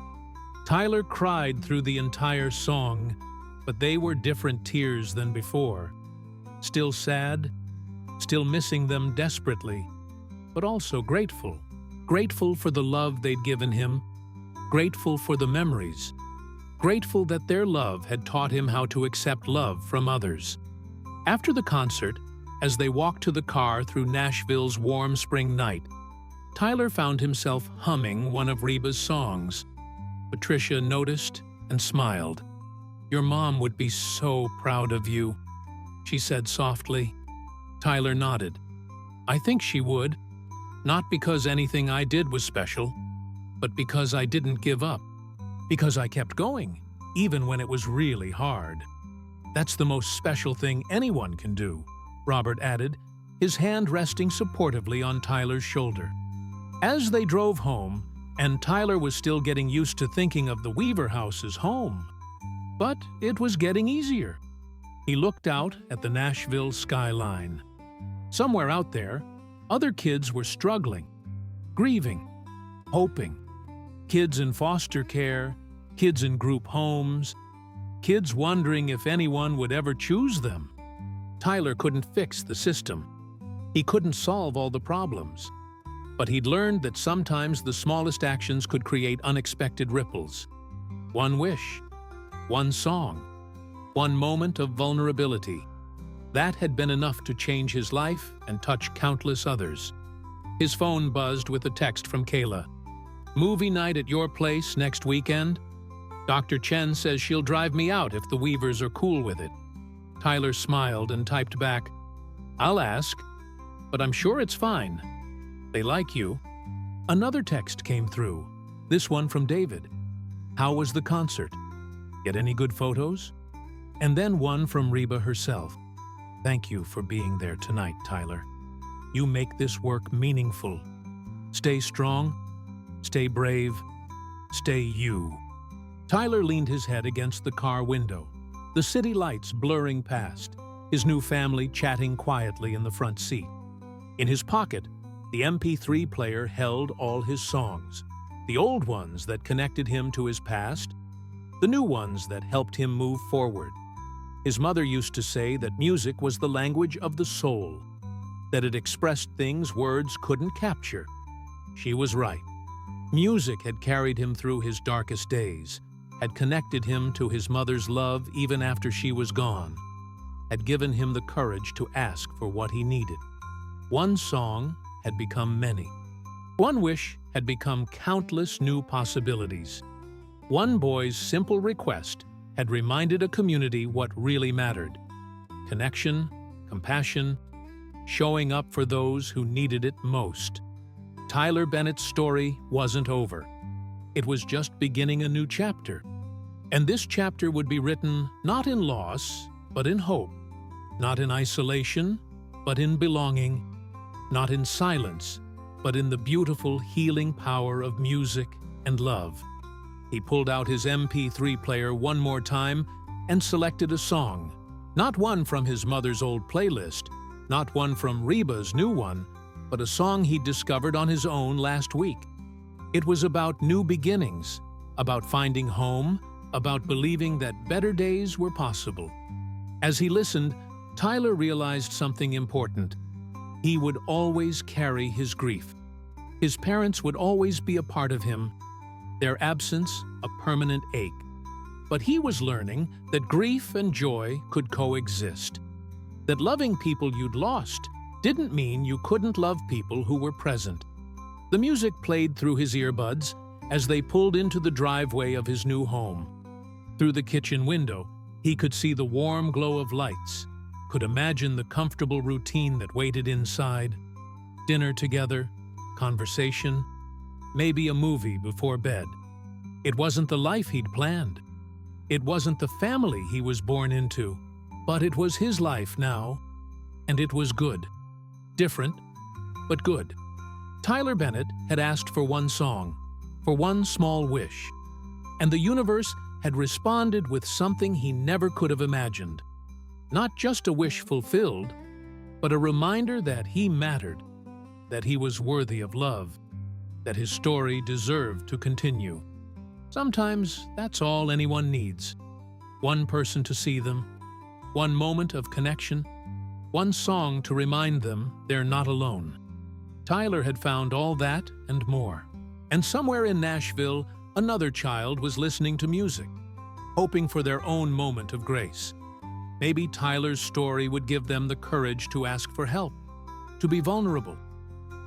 Tyler cried through the entire song, but they were different tears than before. Still sad, still missing them desperately, but also grateful. Grateful for the love they'd given him, grateful for the memories, grateful that their love had taught him how to accept love from others. After the concert, as they walked to the car through Nashville's warm spring night, Tyler found himself humming one of Reba's songs. Patricia noticed and smiled. "Your mom would be so proud of you," she said softly. Tyler nodded. "I think she would, not because anything I did was special, but because I didn't give up, because I kept going, even when it was really hard. That's the most special thing anyone can do," Robert added, his hand resting supportively on Tyler's shoulder. As they drove home, and Tyler was still getting used to thinking of the Weaver house as home, but it was getting easier. He looked out at the Nashville skyline. Somewhere out there, other kids were struggling, grieving, hoping. Kids in foster care, kids in group homes, kids wondering if anyone would ever choose them. Tyler couldn't fix the system. He couldn't solve all the problems. But he'd learned that sometimes the smallest actions could create unexpected ripples. One wish, one song, one moment of vulnerability. That had been enough to change his life and touch countless others. His phone buzzed with a text from Kayla. "Movie night at your place next weekend? Dr. Chen says she'll drive me out if the Weavers are cool with it." Tyler smiled and typed back, "I'll ask, but I'm sure it's fine. They like you." Another text came through, this one from David. "How was the concert? Get any good photos?" And then one from Reba herself. "Thank you for being there tonight, Tyler. You make this work meaningful. Stay strong, stay brave, stay you." Tyler leaned his head against the car window, the city lights blurring past, his new family chatting quietly in the front seat. In his pocket, the MP3 player held all his songs, the old ones that connected him to his past, the new ones that helped him move forward. His mother used to say that music was the language of the soul, that it expressed things words couldn't capture. She was right. Music had carried him through his darkest days, had connected him to his mother's love even after she was gone, had given him the courage to ask for what he needed. One song had become many. One wish had become countless new possibilities. One boy's simple request had reminded a community what really mattered: connection, compassion, showing up for those who needed it most. Tyler Bennett's story wasn't over. It was just beginning a new chapter. And this chapter would be written not in loss, but in hope. Not in isolation, but in belonging. Not in silence, but in the beautiful healing power of music and love. He pulled out his MP3 player one more time and selected a song. Not one from his mother's old playlist, not one from Reba's new one, but a song he discovered on his own last week. It was about new beginnings, about finding home, about believing that better days were possible. As he listened, Tyler realized something important. He would always carry his grief. His parents would always be a part of him, their absence a permanent ache. But he was learning that grief and joy could coexist. That loving people you'd lost didn't mean you couldn't love people who were present. The music played through his earbuds as they pulled into the driveway of his new home. Through the kitchen window, he could see the warm glow of lights, could imagine the comfortable routine that waited inside. Dinner together, conversation, maybe a movie before bed. It wasn't the life he'd planned. It wasn't the family he was born into, but it was his life now, and it was good. Different, but good. Tyler Bennett had asked for one song, for one small wish, and the universe had responded with something he never could have imagined. Not just a wish fulfilled, but a reminder that he mattered, that he was worthy of love, that his story deserved to continue. Sometimes that's all anyone needs. One person to see them, one moment of connection, one song to remind them they're not alone. Tyler had found all that and more. And somewhere in Nashville, another child was listening to music, hoping for their own moment of grace. Maybe Tyler's story would give them the courage to ask for help, to be vulnerable,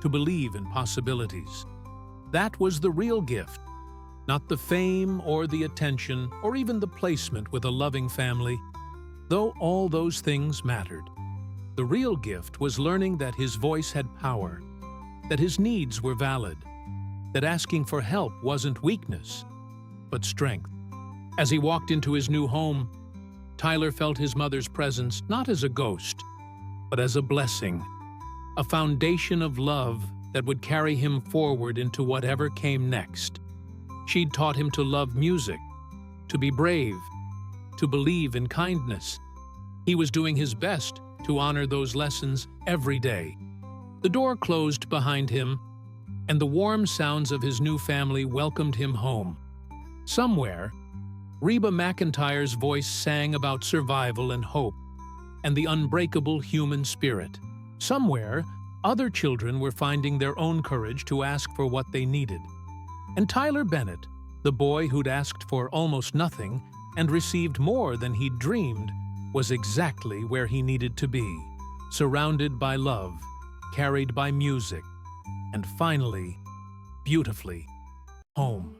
to believe in possibilities. That was the real gift, not the fame or the attention or even the placement with a loving family, though all those things mattered. The real gift was learning that his voice had power, that his needs were valid, that asking for help wasn't weakness, but strength. As he walked into his new home, Tyler felt his mother's presence not as a ghost, but as a blessing, a foundation of love that would carry him forward into whatever came next. She'd taught him to love music, to be brave, to believe in kindness. He was doing his best to honor those lessons every day. The door closed behind him, and the warm sounds of his new family welcomed him home. Somewhere, Reba McEntire's voice sang about survival and hope, and the unbreakable human spirit. Somewhere, other children were finding their own courage to ask for what they needed. And Tyler Bennett, the boy who'd asked for almost nothing and received more than he'd dreamed, was exactly where he needed to be, surrounded by love, carried by music, and finally, beautifully, home.